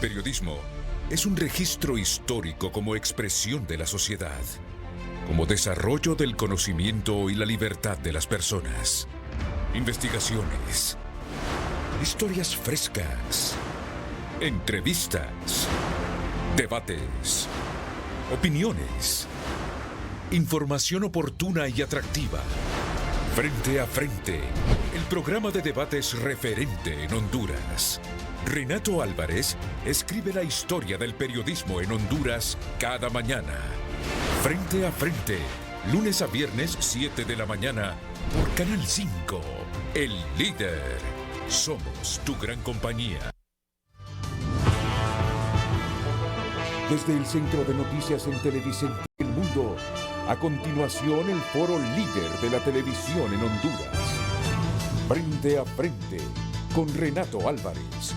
periodismo es un registro histórico como expresión de la sociedad, como desarrollo del conocimiento y la libertad de las personas. Investigaciones, historias frescas, entrevistas, debates, opiniones, información oportuna y atractiva. Frente a Frente, el programa de debates referente en Honduras. Renato Álvarez escribe la historia del periodismo en Honduras cada mañana. Frente a Frente, lunes a viernes 7 de la mañana por Canal 5, El Líder. Somos tu gran compañía. Desde el Centro de Noticias en Televicentro del Mundo, a continuación el foro líder de la televisión en Honduras. Frente a Frente, con Renato Álvarez.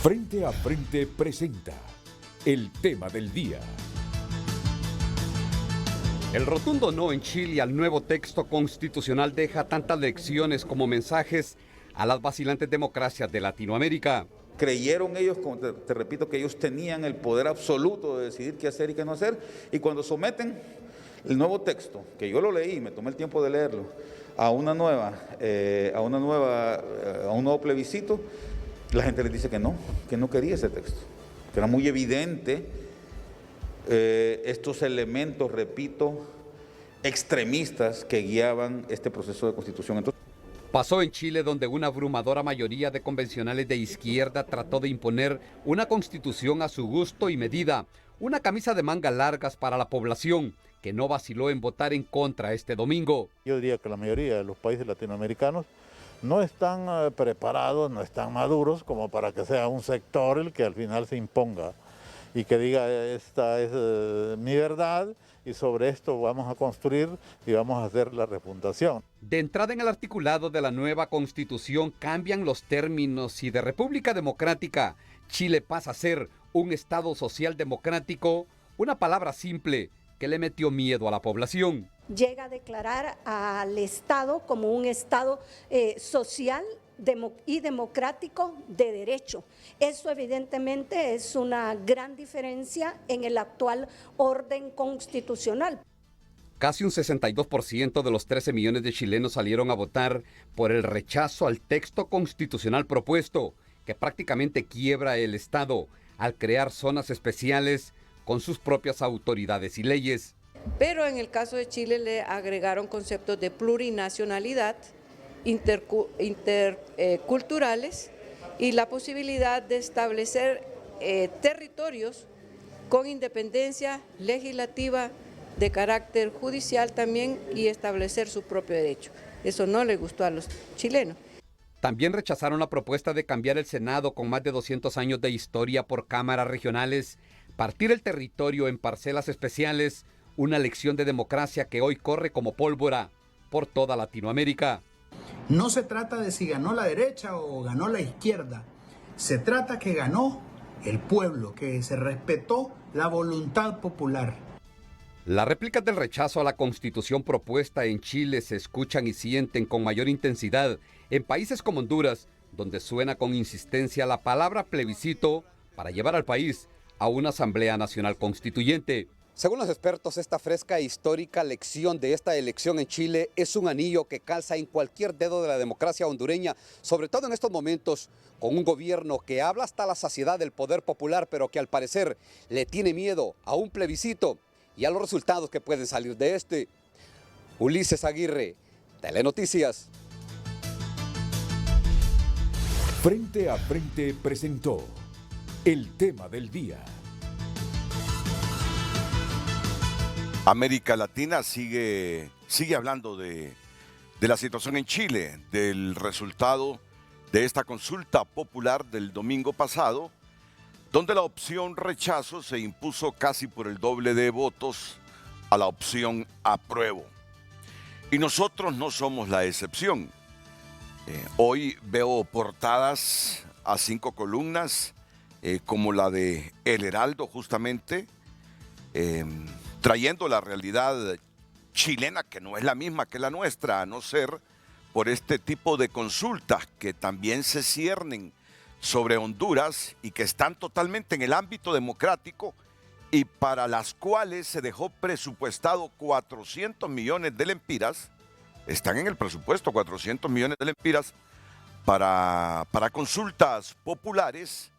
Frente a Frente presenta el tema del día. El rotundo no en Chile al nuevo texto constitucional deja tantas lecciones como mensajes a las vacilantes democracias de Latinoamérica. Creyeron ellos, como te repito, que ellos tenían el poder absoluto de decidir qué hacer y qué no hacer, y cuando someten el nuevo texto, que yo lo leí, me tomé el tiempo de leerlo, a un nuevo plebiscito, la gente les dice que no quería ese texto, que era muy evidente estos elementos, repito, extremistas que guiaban este proceso de constitución. Entonces, pasó en Chile, donde una abrumadora mayoría de convencionales de izquierda trató de imponer una constitución a su gusto y medida, una camisa de mangas largas para la población, que no vaciló en votar en contra este domingo. Yo diría que la mayoría de los países latinoamericanos no están preparados, no están maduros como para que sea un sector el que al final se imponga y que diga esta es mi verdad y sobre esto vamos a construir y vamos a hacer la refundación. De entrada en el articulado de la nueva Constitución cambian los términos y de República Democrática, Chile pasa a ser un Estado social democrático, una palabra simple que le metió miedo a la población. Llega a declarar al Estado como un Estado social y democrático de derecho. Eso evidentemente es una gran diferencia en el actual orden constitucional. Casi un 62% de los 13 millones de chilenos salieron a votar por el rechazo al texto constitucional propuesto, que prácticamente quiebra el Estado al crear zonas especiales con sus propias autoridades y leyes. Pero en el caso de Chile le agregaron conceptos de plurinacionalidad, interculturales y la posibilidad de establecer territorios con independencia legislativa de carácter judicial también y establecer su propio derecho. Eso no le gustó a los chilenos. También rechazaron la propuesta de cambiar el Senado con más de 200 años de historia por cámaras regionales, partir el territorio en parcelas especiales, una lección de democracia que hoy corre como pólvora por toda Latinoamérica. No se trata de si ganó la derecha o ganó la izquierda, se trata que ganó el pueblo, que se respetó la voluntad popular. Las réplicas del rechazo a la constitución propuesta en Chile se escuchan y sienten con mayor intensidad en países como Honduras, donde suena con insistencia la palabra plebiscito para llevar al país a una Asamblea Nacional Constituyente. Según los expertos, esta fresca e histórica lección de esta elección en Chile es un anillo que calza en cualquier dedo de la democracia hondureña, sobre todo en estos momentos, con un gobierno que habla hasta la saciedad del poder popular, pero que al parecer le tiene miedo a un plebiscito y a los resultados que pueden salir de este. Ulises Aguirre, Telenoticias. Frente a Frente presentó el tema del día. América Latina sigue hablando de la situación en Chile, del resultado de esta consulta popular del domingo pasado, donde la opción rechazo se impuso casi por el doble de votos a la opción apruebo. Y nosotros no somos la excepción. Hoy veo portadas a 5 columnas, como la de El Heraldo, justamente, trayendo la realidad chilena, que no es la misma que la nuestra, a no ser por este tipo de consultas que también se ciernen sobre Honduras y que están totalmente en el ámbito democrático y para las cuales se dejó presupuestado 400 millones de lempiras, están en el presupuesto 400 millones de lempiras para consultas populares,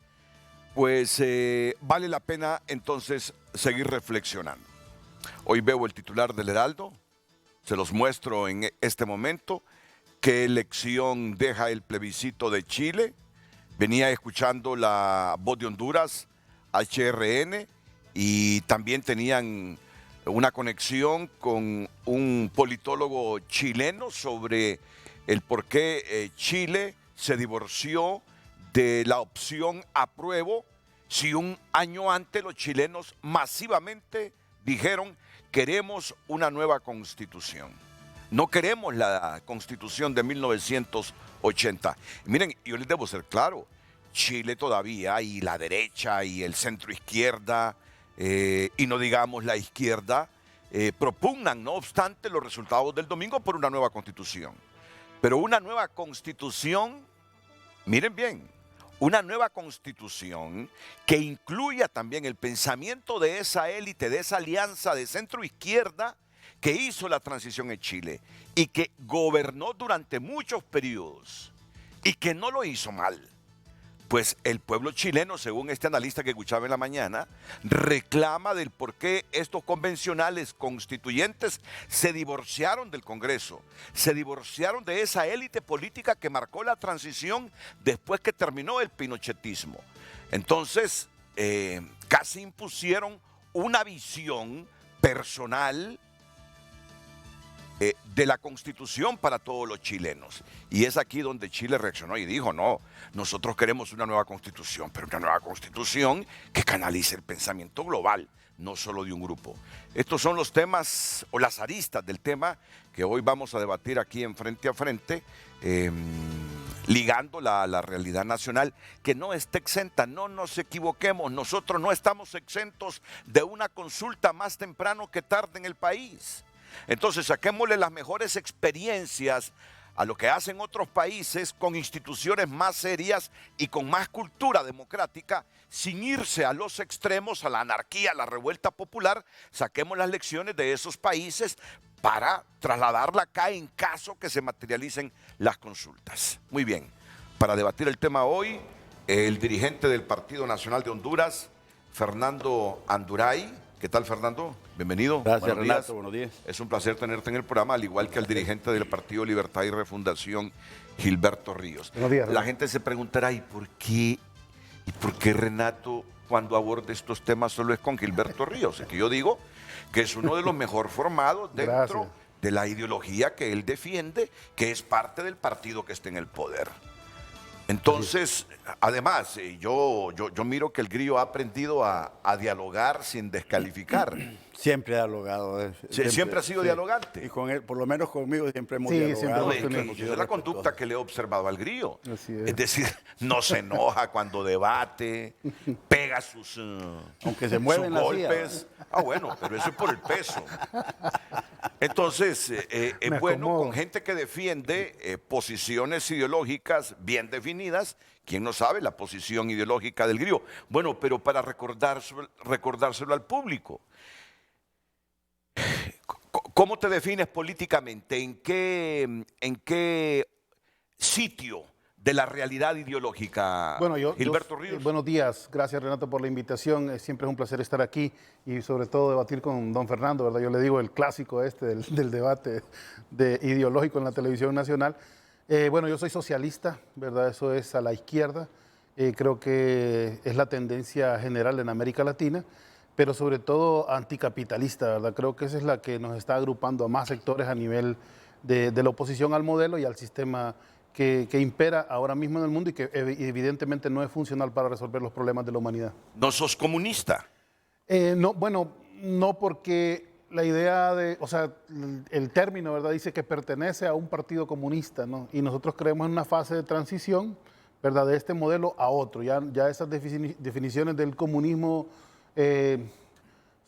pues vale la pena entonces seguir reflexionando. Hoy veo el titular del Heraldo, se los muestro en este momento. ¿Qué lección deja el plebiscito de Chile? Venía escuchando la voz de Honduras, HRN, y también tenían una conexión con un politólogo chileno sobre el por qué Chile se divorció de la opción apruebo si un año antes los chilenos masivamente dijeron queremos una nueva constitución. No queremos la constitución de 1980. Miren, yo les debo ser claro, Chile todavía y la derecha y el centro izquierda y no digamos la izquierda propugnan, no obstante, los resultados del domingo por una nueva constitución. Pero una nueva constitución, miren bien, una nueva constitución que incluya también el pensamiento de esa élite, de esa alianza de centro izquierda que hizo la transición en Chile y que gobernó durante muchos periodos y que no lo hizo mal. Pues el pueblo chileno, según este analista que escuchaba en la mañana, reclama del por qué estos convencionales constituyentes se divorciaron del Congreso, se divorciaron de esa élite política que marcó la transición después que terminó el pinochetismo. Entonces, casi impusieron una visión personal de la Constitución para todos los chilenos. Y es aquí donde Chile reaccionó y dijo, no, nosotros queremos una nueva Constitución, pero una nueva Constitución que canalice el pensamiento global, no solo de un grupo. Estos son los temas o las aristas del tema que hoy vamos a debatir aquí en Frente a Frente, ligando la realidad nacional, que no está exenta, no nos equivoquemos, nosotros no estamos exentos de una consulta más temprano que tarde en el país. Entonces saquémosle las mejores experiencias a lo que hacen otros países con instituciones más serias y con más cultura democrática, sin irse a los extremos, a la anarquía, a la revuelta popular. Saquemos las lecciones de esos países para trasladarla acá en caso que se materialicen las consultas. Muy bien, para debatir el tema hoy, el dirigente del Partido Nacional de Honduras, Fernando Anduray. ¿Qué tal, Fernando? Bienvenido. Gracias, Renato. Buenos días. Es un placer tenerte en el programa, al igual que al dirigente del Partido Libertad y Refundación, Gilberto Ríos. Buenos días, Renato. La gente se preguntará, ¿y por qué Renato, cuando aborda estos temas, solo es con Gilberto Ríos? Es que yo digo que es uno de los mejor formados dentro de la ideología que él defiende, que es parte del partido que está en el poder. Entonces, además, yo miro que el Grillo ha aprendido a dialogar sin descalificar. Siempre ha dialogado. Siempre ha sido dialogante. Y con él, por lo menos conmigo, siempre hemos dialogado. Es la conducta que le he observado al Grillo. Es decir, no se enoja cuando debate, pega sus, aunque se mueven sus golpes. Bueno, pero eso es por el peso. Entonces, es bueno con gente que defiende posiciones ideológicas bien definidas. ¿Quién no sabe la posición ideológica del Grillo? Bueno, pero para recordárselo al público. ¿Cómo te defines políticamente? ¿En qué sitio de la realidad ideológica, Gilberto Ríos? Buenos días, gracias Renato por la invitación, siempre es un placer estar aquí y sobre todo debatir con don Fernando, ¿verdad? Yo le digo el clásico del debate ideológico en la televisión nacional. Yo soy socialista, ¿verdad? Eso es a la izquierda, creo que es la tendencia general en América Latina, pero sobre todo anticapitalista, ¿verdad? Creo que esa es la que nos está agrupando a más sectores a nivel de la oposición al modelo y al sistema que impera ahora mismo en el mundo y que evidentemente no es funcional para resolver los problemas de la humanidad. ¿No sos comunista? No porque la idea el término, ¿verdad? Dice que pertenece a un partido comunista, ¿no? Y nosotros creemos en una fase de transición, ¿verdad? De este modelo a otro. Ya esas definiciones del comunismo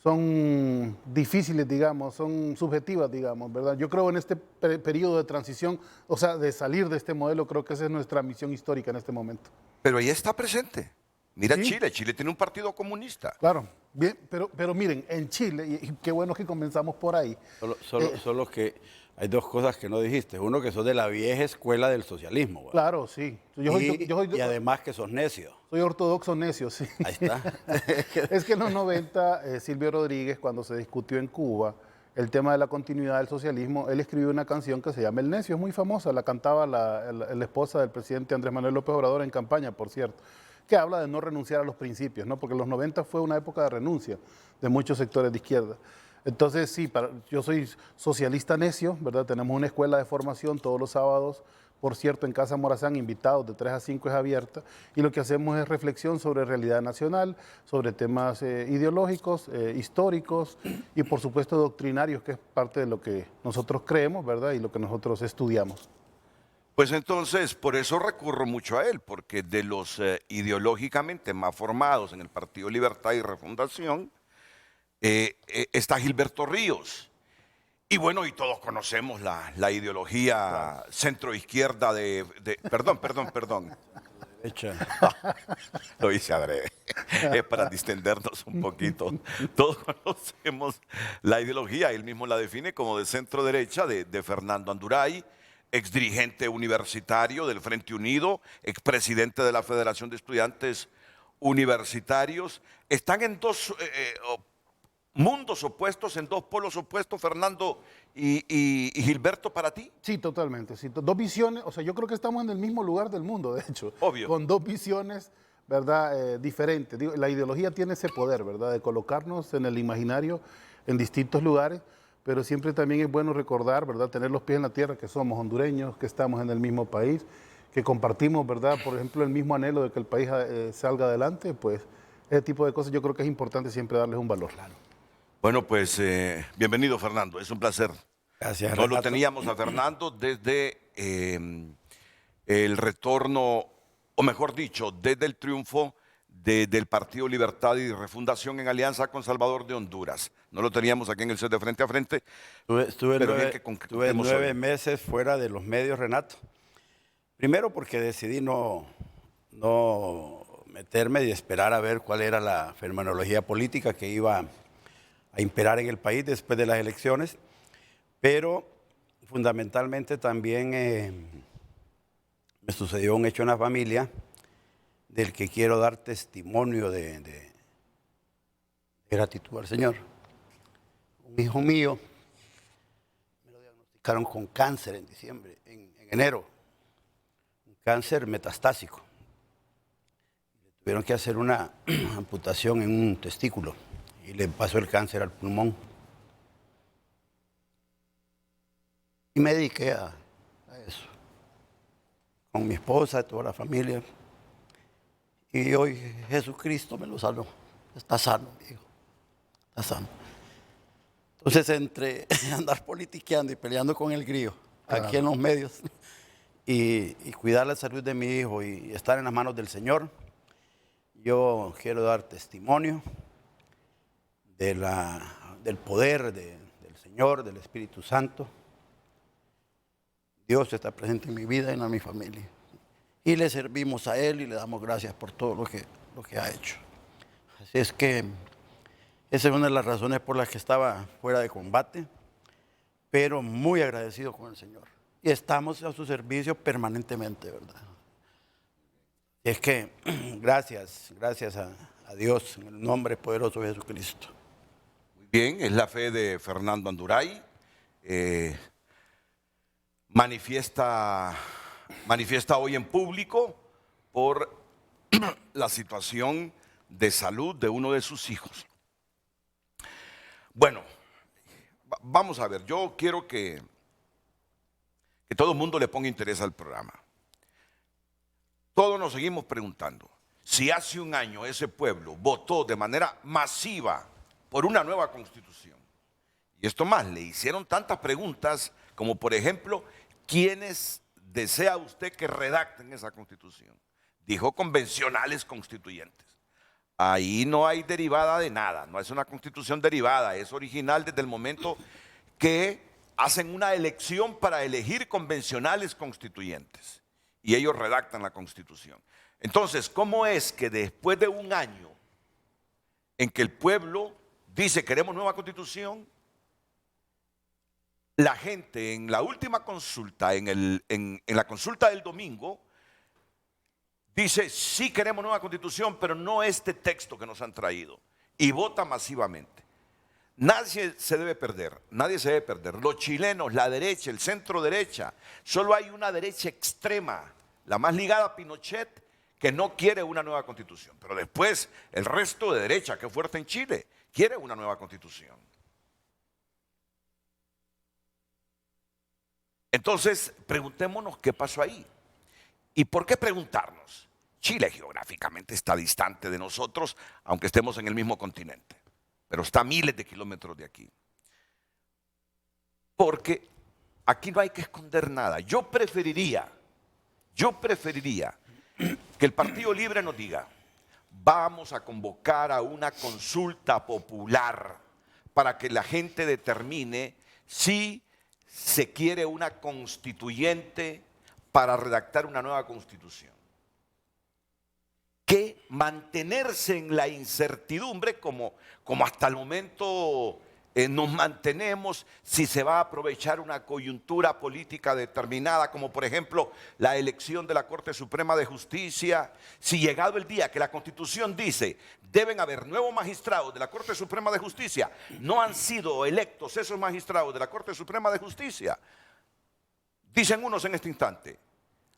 son difíciles, digamos, son subjetivas, digamos, ¿verdad? Yo creo en este periodo de transición, o sea, de salir de este modelo, creo que esa es nuestra misión histórica en este momento. Pero ahí está presente. Mira Sí. Chile tiene un partido comunista. Claro, bien, pero miren, en Chile, y qué bueno que comenzamos por ahí. Solo que hay dos cosas que no dijiste. Uno, que sos de la vieja escuela del socialismo. ¿verdad? Claro, sí. Y además que sos necio. Soy ortodoxo necio, sí. Ahí está. Es que en los 90, Silvio Rodríguez, cuando se discutió en Cuba el tema de la continuidad del socialismo, él escribió una canción que se llama El Necio, es muy famosa, la cantaba la esposa del presidente Andrés Manuel López Obrador en campaña, por cierto, que habla de no renunciar a los principios, ¿no? Porque los 90 fue una época de renuncia de muchos sectores de izquierda. Entonces, sí, yo soy socialista necio, ¿verdad? Tenemos una escuela de formación todos los sábados, por cierto, en Casa Morazán, invitados de 3 a 5 es abierta, y lo que hacemos es reflexión sobre realidad nacional, sobre temas ideológicos, históricos y por supuesto doctrinarios, que es parte de lo que nosotros creemos, ¿verdad? Y lo que nosotros estudiamos. Pues entonces, por eso recurro mucho a él, porque de los ideológicamente más formados en el Partido Libertad y Refundación, está Gilberto Ríos. Y bueno, y todos conocemos la ideología centroizquierda perdón. Lo hice adrede. Es para distendernos un poquito. Todos conocemos la ideología, él mismo la define como de centro derecha de Fernando Anduray, exdirigente universitario del Frente Unido, expresidente de la Federación de Estudiantes Universitarios. Están en dos mundos opuestos, en dos polos opuestos, Fernando y Gilberto, para ti. Sí, totalmente. Sí. Dos visiones, o sea, yo creo que estamos en el mismo lugar del mundo, de hecho. Obvio. Con dos visiones, ¿verdad? Diferentes. Digo, la ideología tiene ese poder, ¿verdad? De colocarnos en el imaginario en distintos lugares, pero siempre también es bueno recordar, ¿verdad? Tener los pies en la tierra, que somos hondureños, que estamos en el mismo país, que compartimos, ¿verdad? Por ejemplo, el mismo anhelo de que el país salga adelante, pues ese tipo de cosas yo creo que es importante siempre darles un valor. Claro. Bueno, pues bienvenido, Fernando, es un placer. Gracias, No Renato. lo teníamos a Fernando desde el retorno, o mejor dicho, desde el triunfo del Partido Libertad y Refundación en alianza con Salvador de Honduras. No lo teníamos aquí en el set de Frente a Frente. Estuve pero bien 9, que concretemos 9 hoy. meses fuera de los medios, Renato. Primero porque decidí no meterme y esperar a ver cuál era la fenomenología política que iba a imperar en el país después de las elecciones, pero fundamentalmente también me sucedió un hecho en la familia del que quiero dar testimonio de gratitud al Señor. Un hijo mío me lo diagnosticaron con cáncer en diciembre, en enero, un cáncer metastásico. Tuvieron que hacer una amputación en un testículo y le pasó el cáncer al pulmón. Y me dediqué a eso, con mi esposa, toda la familia. Y hoy Jesucristo me lo salvó. Está sano, mi hijo. Está sano. Entonces, entre andar politiqueando y peleando con el grillo, aquí en los medios, y cuidar la salud de mi hijo y estar en las manos del Señor, yo quiero dar testimonio del poder del Señor, del Espíritu Santo. Dios está presente en mi vida y en mi familia. Y le servimos a Él y le damos gracias por todo lo que ha hecho. Así es que esa es una de las razones por las que estaba fuera de combate, pero muy agradecido con el Señor. Y estamos a su servicio permanentemente, ¿verdad? Y es que gracias a Dios en el nombre poderoso de Jesucristo. Muy bien, es la fe de Fernando Anduray. Manifiesta hoy en público por la situación de salud de uno de sus hijos. Bueno, vamos a ver, yo quiero que todo el mundo le ponga interés al programa. Todos nos seguimos preguntando, si hace un año ese pueblo votó de manera masiva por una nueva constitución, y esto más, le hicieron tantas preguntas como por ejemplo, ¿quiénes desea usted que redacten esa constitución? Dijo convencionales constituyentes. Ahí no hay derivada de nada, no es una constitución derivada, es original desde el momento que hacen una elección para elegir convencionales constituyentes y ellos redactan la constitución. Entonces, ¿cómo es que después de un año en que el pueblo dice queremos nueva constitución, la gente en la última consulta, en la consulta del domingo, dice sí queremos nueva constitución, pero no este texto que nos han traído, y vota masivamente? Nadie se debe perder, nadie se debe perder. Los chilenos, la derecha, el centro derecha, solo hay una derecha extrema, la más ligada a Pinochet, que no quiere una nueva constitución. Pero después, el resto de derecha, que es fuerte en Chile, quiere una nueva constitución. Entonces, preguntémonos qué pasó ahí. ¿Y por qué preguntarnos? Chile geográficamente está distante de nosotros, aunque estemos en el mismo continente, pero está a miles de kilómetros de aquí. Porque aquí no hay que esconder nada. Yo preferiría que el Partido Libre nos diga, vamos a convocar a una consulta popular para que la gente determine si se quiere una constituyente para redactar una nueva constitución, que mantenerse en la incertidumbre como hasta el momento nos mantenemos, si se va a aprovechar una coyuntura política determinada, como por ejemplo la elección de la Corte Suprema de Justicia. Si llegado el día que la Constitución dice deben haber nuevos magistrados de la Corte Suprema de Justicia, no han sido electos esos magistrados de la Corte Suprema de Justicia, dicen unos en este instante,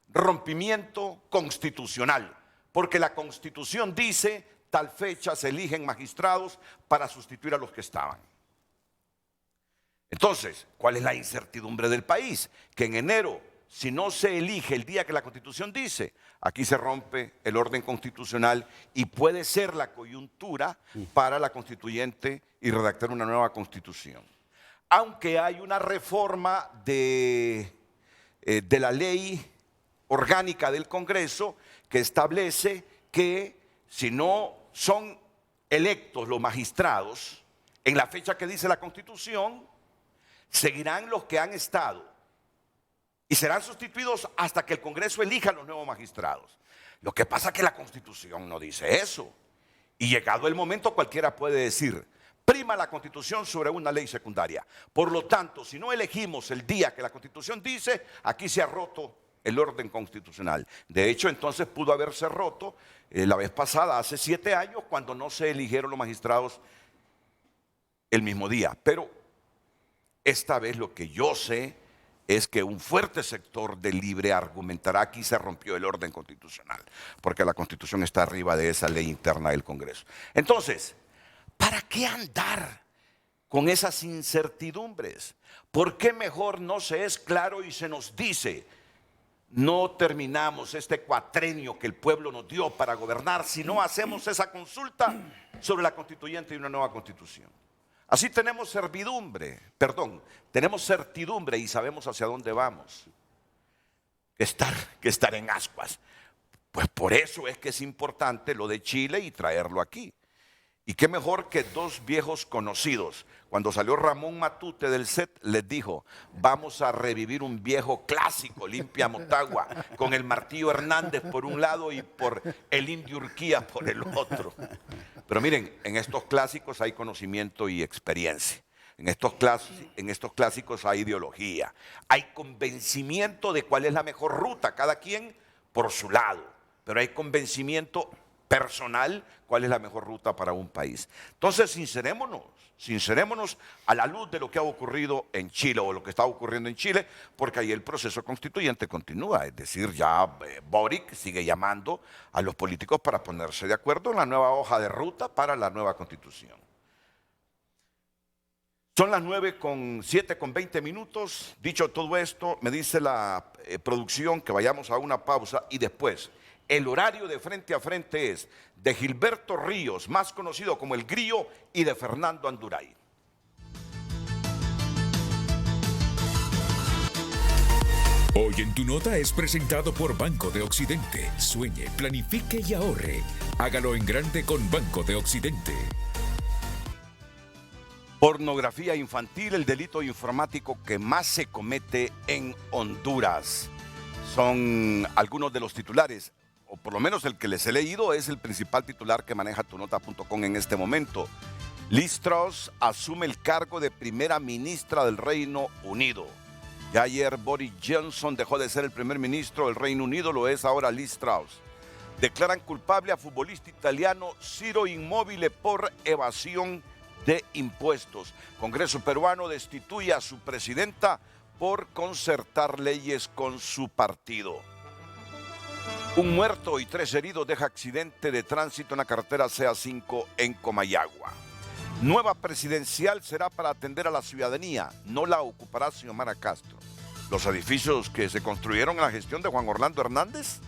rompimiento constitucional, porque la Constitución dice tal fecha se eligen magistrados para sustituir a los que estaban. Entonces, ¿cuál es la incertidumbre del país? Que en enero, si no se elige el día que la Constitución dice, aquí se rompe el orden constitucional y puede ser la coyuntura para la constituyente y redactar una nueva constitución. Aunque hay una reforma de la ley orgánica del Congreso que establece que si no son electos los magistrados en la fecha que dice la Constitución, seguirán los que han estado y serán sustituidos hasta que el Congreso elija a los nuevos magistrados. Lo que pasa es que la Constitución no dice eso. Y llegado el momento cualquiera puede decir, prima la Constitución sobre una ley secundaria. Por lo tanto, si no elegimos el día que la Constitución dice, aquí se ha roto el orden constitucional. De hecho, entonces pudo haberse roto la vez pasada, hace 7 años, cuando no se eligieron los magistrados el mismo día. Pero esta vez lo que yo sé es que un fuerte sector del Libre argumentará aquí se rompió el orden constitucional, porque la Constitución está arriba de esa ley interna del Congreso. Entonces, ¿para qué andar con esas incertidumbres? ¿Por qué mejor no se es claro y se nos dice, no terminamos este cuatrenio que el pueblo nos dio para gobernar si no hacemos esa consulta sobre la constituyente y una nueva constitución? Así tenemos tenemos certidumbre y sabemos hacia dónde vamos. Que estar en ascuas. Pues por eso es que es importante lo de Chile y traerlo aquí. Y qué mejor que 2 viejos conocidos. Cuando salió Ramón Matute del set, les dijo, vamos a revivir un viejo clásico, Limpia Motagua, con el Martillo Hernández por un lado y por el Indio Urquía por el otro. Pero miren, en estos clásicos hay conocimiento y experiencia. En estos clásicos hay ideología. Hay convencimiento de cuál es la mejor ruta, cada quien por su lado. Pero hay convencimiento personal cuál es la mejor ruta para un país. Entonces, sincerémonos a la luz de lo que ha ocurrido en Chile o lo que está ocurriendo en Chile, porque ahí el proceso constituyente continúa. Es decir, ya Boric sigue llamando a los políticos para ponerse de acuerdo en la nueva hoja de ruta para la nueva constitución. Son las 9:07:20. Dicho todo esto, me dice la producción que vayamos a una pausa y después el horario de Frente a Frente es de Gilberto Ríos, más conocido como El Grillo, y de Fernando Anduray. Hoy en Tu Nota es presentado por Banco de Occidente. Sueñe, planifique y ahorre. Hágalo en grande con Banco de Occidente. Pornografía infantil, el delito informático que más se comete en Honduras. Son algunos de los titulares, o por lo menos el que les he leído es el principal titular que maneja tunota.com en este momento. Liz Truss asume el cargo de primera ministra del Reino Unido. Ya ayer Boris Johnson dejó de ser el primer ministro del Reino Unido, lo es ahora Liz Truss. Declaran culpable a futbolista italiano Ciro Immobile por evasión de impuestos. Congreso peruano destituye a su presidenta por concertar leyes con su partido. Un muerto y 3 heridos deja accidente de tránsito en la carretera CA5 en Comayagua. Nueva presidencial será para atender a la ciudadanía, no la ocupará Xiomara Castro. Los edificios que se construyeron en la gestión de Juan Orlando Hernández,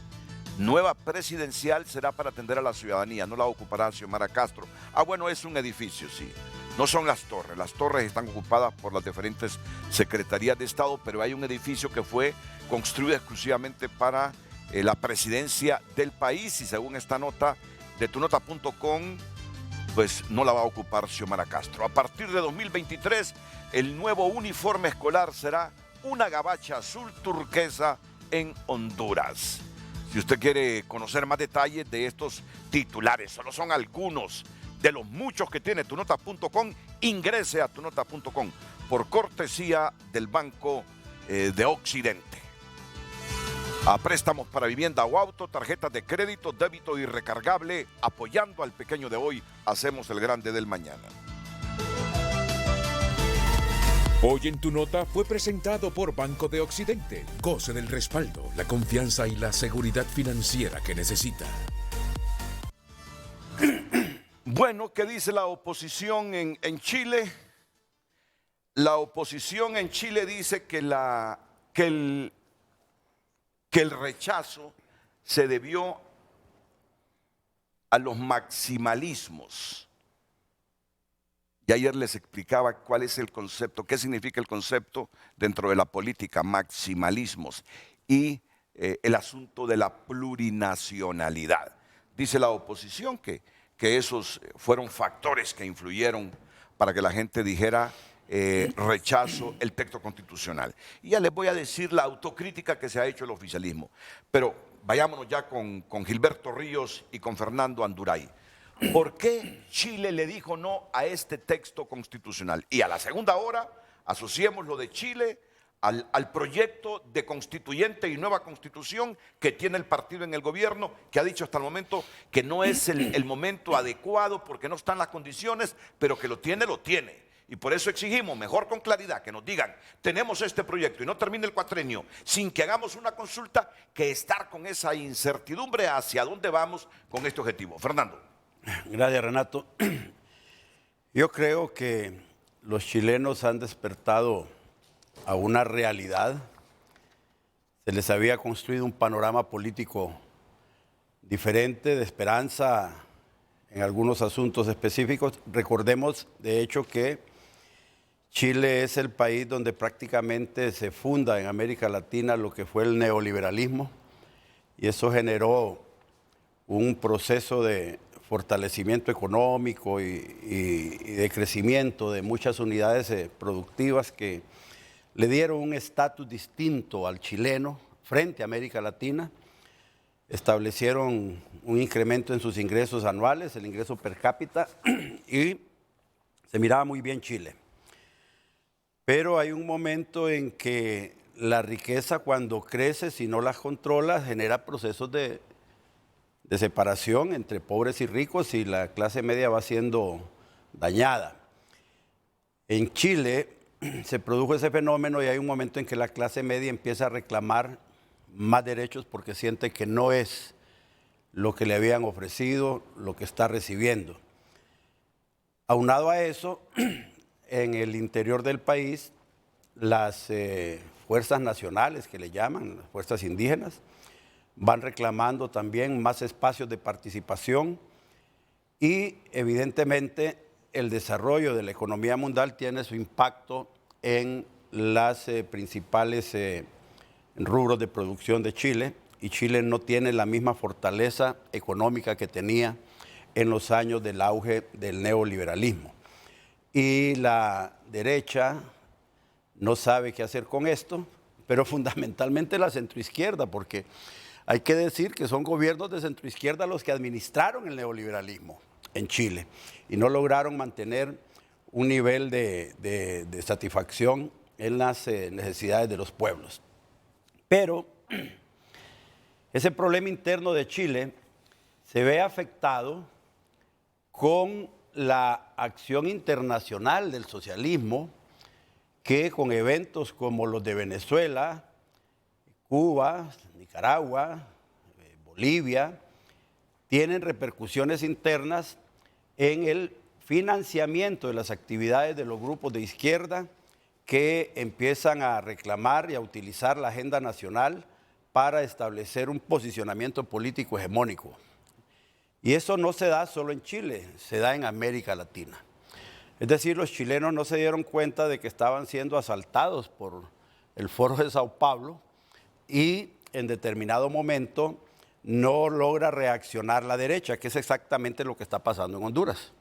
nueva presidencial será para atender a la ciudadanía, no la ocupará Xiomara Castro. Ah, bueno, es un edificio, sí. No son las torres están ocupadas por las diferentes secretarías de Estado, pero hay un edificio que fue construido exclusivamente para la presidencia del país y según esta nota de tunota.com, pues no la va a ocupar Xiomara Castro. A partir de 2023, el nuevo uniforme escolar será una gabacha azul turquesa en Honduras. Si usted quiere conocer más detalles de estos titulares, solo son algunos de los muchos que tiene tunota.com, ingrese a tunota.com por cortesía del Banco de Occidente. A préstamos para vivienda o auto, tarjetas de crédito, débito y recargable, apoyando al pequeño de hoy, hacemos el grande del mañana. Hoy en Tu Nota fue presentado por Banco de Occidente. Goce del respaldo, la confianza y la seguridad financiera que necesita. Bueno, ¿qué dice la oposición en Chile? La oposición en Chile dice que el rechazo se debió a los maximalismos. Y ayer les explicaba cuál es el concepto, qué significa el concepto dentro de la política, maximalismos, y el asunto de la plurinacionalidad. Dice la oposición que esos fueron factores que influyeron para que la gente dijera rechazo el texto constitucional. Y ya les voy a decir la autocrítica que se ha hecho el oficialismo. Pero vayámonos ya con Gilberto Ríos y con Fernando Anduray. ¿Por qué Chile le dijo no a este texto constitucional? Y a la segunda hora asociemos lo de Chile al proyecto de constituyente y nueva constitución que tiene el partido en el gobierno, que ha dicho hasta el momento que no es el momento adecuado porque no están las condiciones, pero que lo tiene. Y por eso exigimos, mejor con claridad, que nos digan, tenemos este proyecto y no termine el cuatrenio sin que hagamos una consulta, que estar con esa incertidumbre hacia dónde vamos con este objetivo. Fernando. Gracias, Renato. Yo creo que los chilenos han despertado a una realidad. Se les había construido un panorama político diferente, de esperanza en algunos asuntos específicos. Recordemos, de hecho, que Chile es el país donde prácticamente se funda en América Latina lo que fue el neoliberalismo, y eso generó un proceso de fortalecimiento económico y de crecimiento de muchas unidades productivas que le dieron un estatus distinto al chileno frente a América Latina. Establecieron un incremento en sus ingresos anuales, el ingreso per cápita, y se miraba muy bien Chile. Pero hay un momento en que la riqueza, cuando crece, si no las controla, genera procesos de separación entre pobres y ricos, y la clase media va siendo dañada. En Chile se produjo ese fenómeno y hay un momento en que la clase media empieza a reclamar más derechos porque siente que no es lo que le habían ofrecido, lo que está recibiendo. Aunado a eso, en el interior del país, las fuerzas nacionales, que le llaman, las fuerzas indígenas, van reclamando también más espacios de participación, y evidentemente el desarrollo de la economía mundial tiene su impacto en las principales rubros de producción de Chile, y Chile no tiene la misma fortaleza económica que tenía en los años del auge del neoliberalismo. Y la derecha no sabe qué hacer con esto, pero fundamentalmente la centroizquierda, porque hay que decir que son gobiernos de centroizquierda los que administraron el neoliberalismo en Chile y no lograron mantener un nivel de satisfacción en las necesidades de los pueblos. Pero ese problema interno de Chile se ve afectado con la acción internacional del socialismo, que con eventos como los de Venezuela, Cuba, Nicaragua, Bolivia, tienen repercusiones internas en el financiamiento de las actividades de los grupos de izquierda que empiezan a reclamar y a utilizar la agenda nacional para establecer un posicionamiento político hegemónico. Y eso no se da solo en Chile, se da en América Latina. Es decir, los chilenos no se dieron cuenta de que estaban siendo asaltados por el Foro de Sao Paulo y en determinado momento no logra reaccionar la derecha, que es exactamente lo que está pasando en Honduras,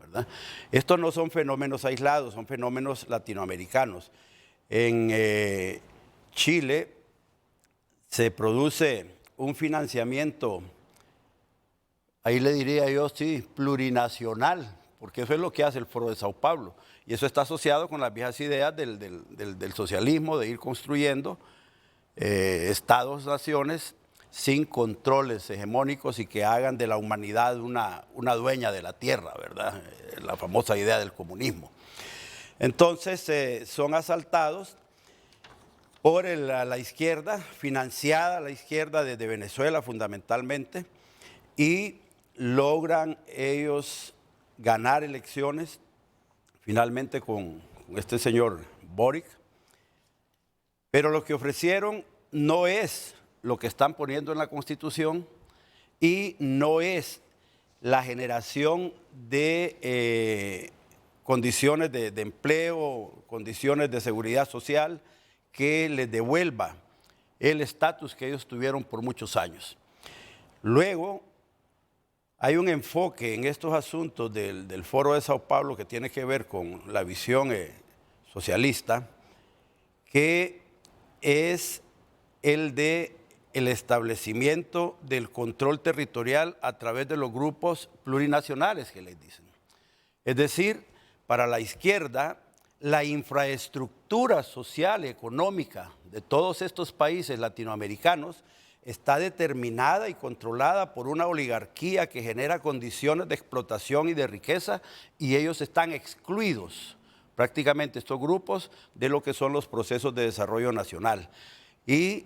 ¿verdad? Estos no son fenómenos aislados, son fenómenos latinoamericanos. En Chile se produce un financiamiento, ahí le diría yo, sí, plurinacional, porque eso es lo que hace el Foro de Sao Paulo. Y eso está asociado con las viejas ideas del socialismo, de ir construyendo estados-naciones sin controles hegemónicos y que hagan de la humanidad una dueña de la tierra, ¿verdad? La famosa idea del comunismo. Entonces son asaltados por la izquierda, financiada la izquierda desde Venezuela fundamentalmente, y logran ellos ganar elecciones, finalmente con este señor Boric, pero lo que ofrecieron no es lo que están poniendo en la Constitución y no es la generación de condiciones de empleo, condiciones de seguridad social que les devuelva el estatus que ellos tuvieron por muchos años. Luego, hay un enfoque en estos asuntos del Foro de Sao Paulo que tiene que ver con la visión socialista, que es el de el establecimiento del control territorial a través de los grupos plurinacionales que les dicen. Es decir, para la izquierda, la infraestructura social y económica de todos estos países latinoamericanos está determinada y controlada por una oligarquía que genera condiciones de explotación y de riqueza, y ellos están excluidos, prácticamente estos grupos, de lo que son los procesos de desarrollo nacional. Y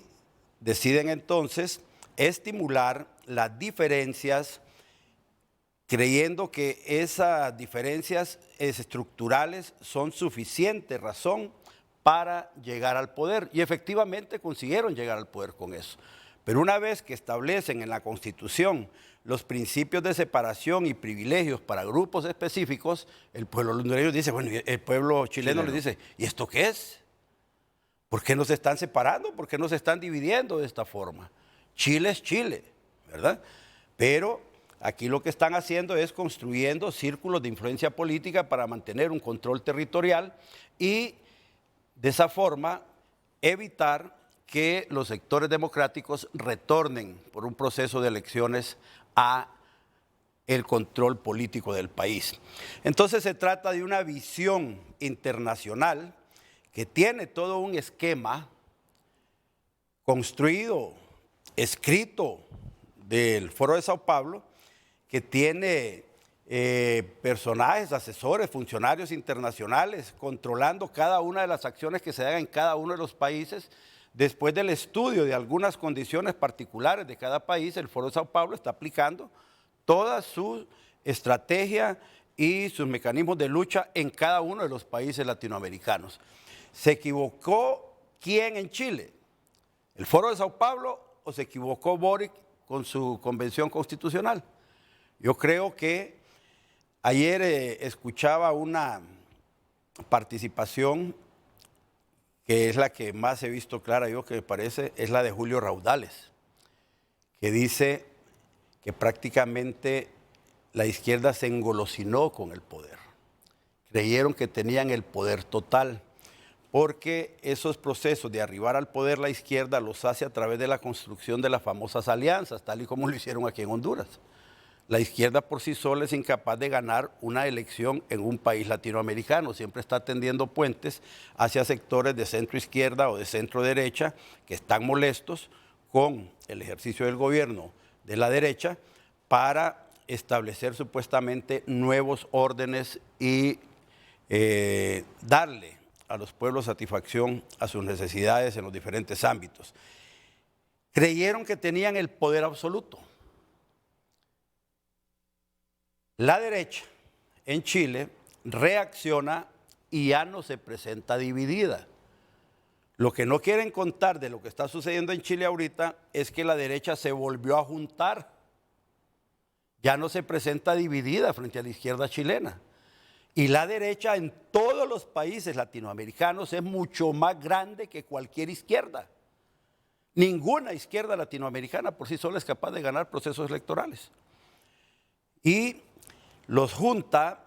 deciden entonces estimular las diferencias, creyendo que esas diferencias estructurales son suficiente razón para llegar al poder. Y efectivamente consiguieron llegar al poder con eso. Pero una vez que establecen en la Constitución los principios de separación y privilegios para grupos específicos, el pueblo hondureño dice, bueno, el pueblo chileno le dice, ¿y esto qué es? ¿Por qué nos están separando? ¿Por qué nos están dividiendo de esta forma? Chile es Chile, ¿verdad? Pero aquí lo que están haciendo es construyendo círculos de influencia política para mantener un control territorial y de esa forma evitar que los sectores democráticos retornen por un proceso de elecciones a el control político del país. Entonces se trata de una visión internacional que tiene todo un esquema construido, escrito del Foro de Sao Paulo, que tiene personajes, asesores, funcionarios internacionales controlando cada una de las acciones que se hagan en cada uno de los países. Después del estudio de algunas condiciones particulares de cada país, el Foro de Sao Paulo está aplicando toda su estrategia y sus mecanismos de lucha en cada uno de los países latinoamericanos. ¿Se equivocó quién en Chile? ¿El Foro de Sao Paulo o se equivocó Boric con su convención constitucional? Yo creo que ayer escuchaba una participación que es la que más he visto clara yo, que me parece, es la de Julio Raudales, que dice que prácticamente la izquierda se engolosinó con el poder. Creyeron que tenían el poder total, porque esos procesos de arribar al poder la izquierda los hace a través de la construcción de las famosas alianzas, tal y como lo hicieron aquí en Honduras. La izquierda por sí sola es incapaz de ganar una elección en un país latinoamericano, siempre está tendiendo puentes hacia sectores de centro izquierda o de centro derecha que están molestos con el ejercicio del gobierno de la derecha para establecer supuestamente nuevos órdenes y darle a los pueblos satisfacción a sus necesidades en los diferentes ámbitos. Creyeron que tenían el poder absoluto. La derecha en Chile reacciona y ya no se presenta dividida. Lo que no quieren contar de lo que está sucediendo en Chile ahorita es que la derecha se volvió a juntar. Ya no se presenta dividida frente a la izquierda chilena. Y la derecha en todos los países latinoamericanos es mucho más grande que cualquier izquierda. Ninguna izquierda latinoamericana por sí sola es capaz de ganar procesos electorales. Y los junta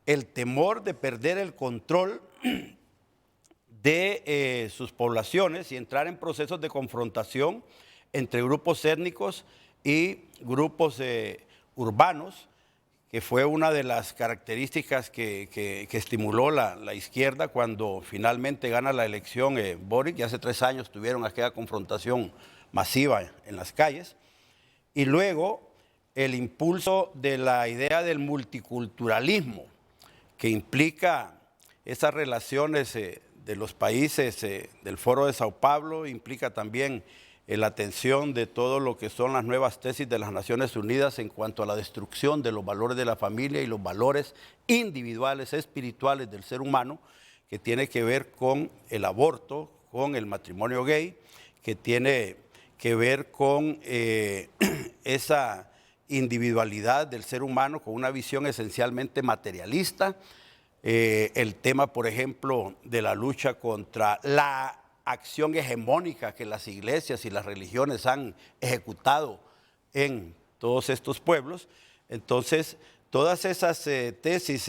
el temor de perder el control de sus poblaciones y entrar en procesos de confrontación entre grupos étnicos y grupos urbanos, que fue una de las características que estimuló la izquierda cuando finalmente gana la elección Boric, y hace 3 años tuvieron aquella confrontación masiva en las calles, y luego el impulso de la idea del multiculturalismo, que implica esas relaciones de los países del Foro de Sao Paulo, implica también la atención de todo lo que son las nuevas tesis de las Naciones Unidas en cuanto a la destrucción de los valores de la familia y los valores individuales, espirituales del ser humano, que tiene que ver con el aborto, con el matrimonio gay, que tiene que ver con esa individualidad del ser humano con una visión esencialmente materialista, el tema, por ejemplo, de la lucha contra la acción hegemónica que las iglesias y las religiones han ejecutado en todos estos pueblos. Entonces, todas esas tesis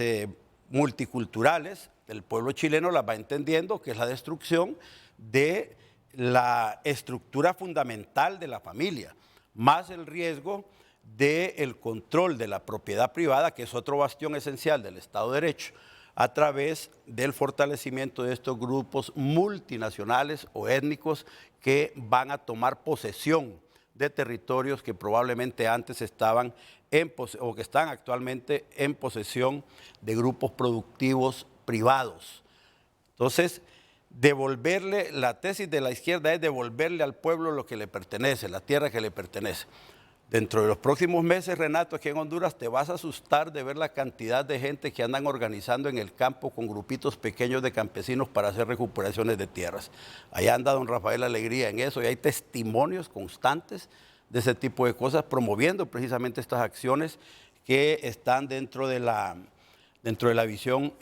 multiculturales, el pueblo chileno las va entendiendo, que es la destrucción de la estructura fundamental de la familia, más el riesgo del control de la propiedad privada, que es otro bastión esencial del Estado de Derecho, a través del fortalecimiento de estos grupos multinacionales o étnicos que van a tomar posesión de territorios que probablemente antes estaban o que están actualmente en posesión de grupos productivos privados. Entonces, devolverle, la tesis de la izquierda es devolverle al pueblo lo que le pertenece, la tierra que le pertenece. Dentro de los próximos meses, Renato, aquí en Honduras te vas a asustar de ver la cantidad de gente que andan organizando en el campo con grupitos pequeños de campesinos para hacer recuperaciones de tierras. Allá anda don Rafael Alegría en eso y hay testimonios constantes de ese tipo de cosas, promoviendo precisamente estas acciones que están dentro de la visión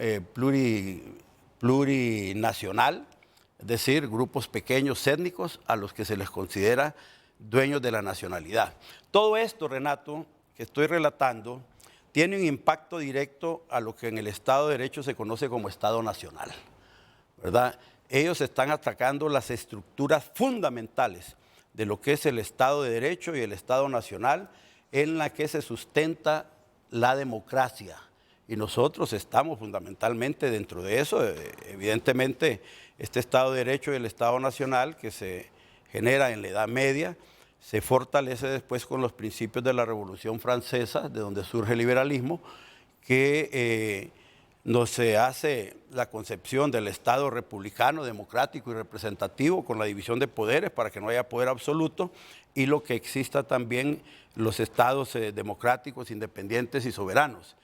plurinacional, es decir, grupos pequeños étnicos a los que se les considera dueños de la nacionalidad. Todo esto, Renato, que estoy relatando, tiene un impacto directo a lo que en el Estado de Derecho se conoce como Estado Nacional, ¿verdad? Ellos están atacando las estructuras fundamentales de lo que es el Estado de Derecho y el Estado Nacional, en la que se sustenta la democracia. Y nosotros estamos fundamentalmente dentro de eso. Evidentemente, este Estado de Derecho y el Estado Nacional, que se genera en la Edad Media, se fortalece después con los principios de la Revolución Francesa, de donde surge el liberalismo, que nos hace la concepción del Estado republicano, democrático y representativo, con la división de poderes para que no haya poder absoluto, y lo que exista también los estados democráticos, independientes y soberanos.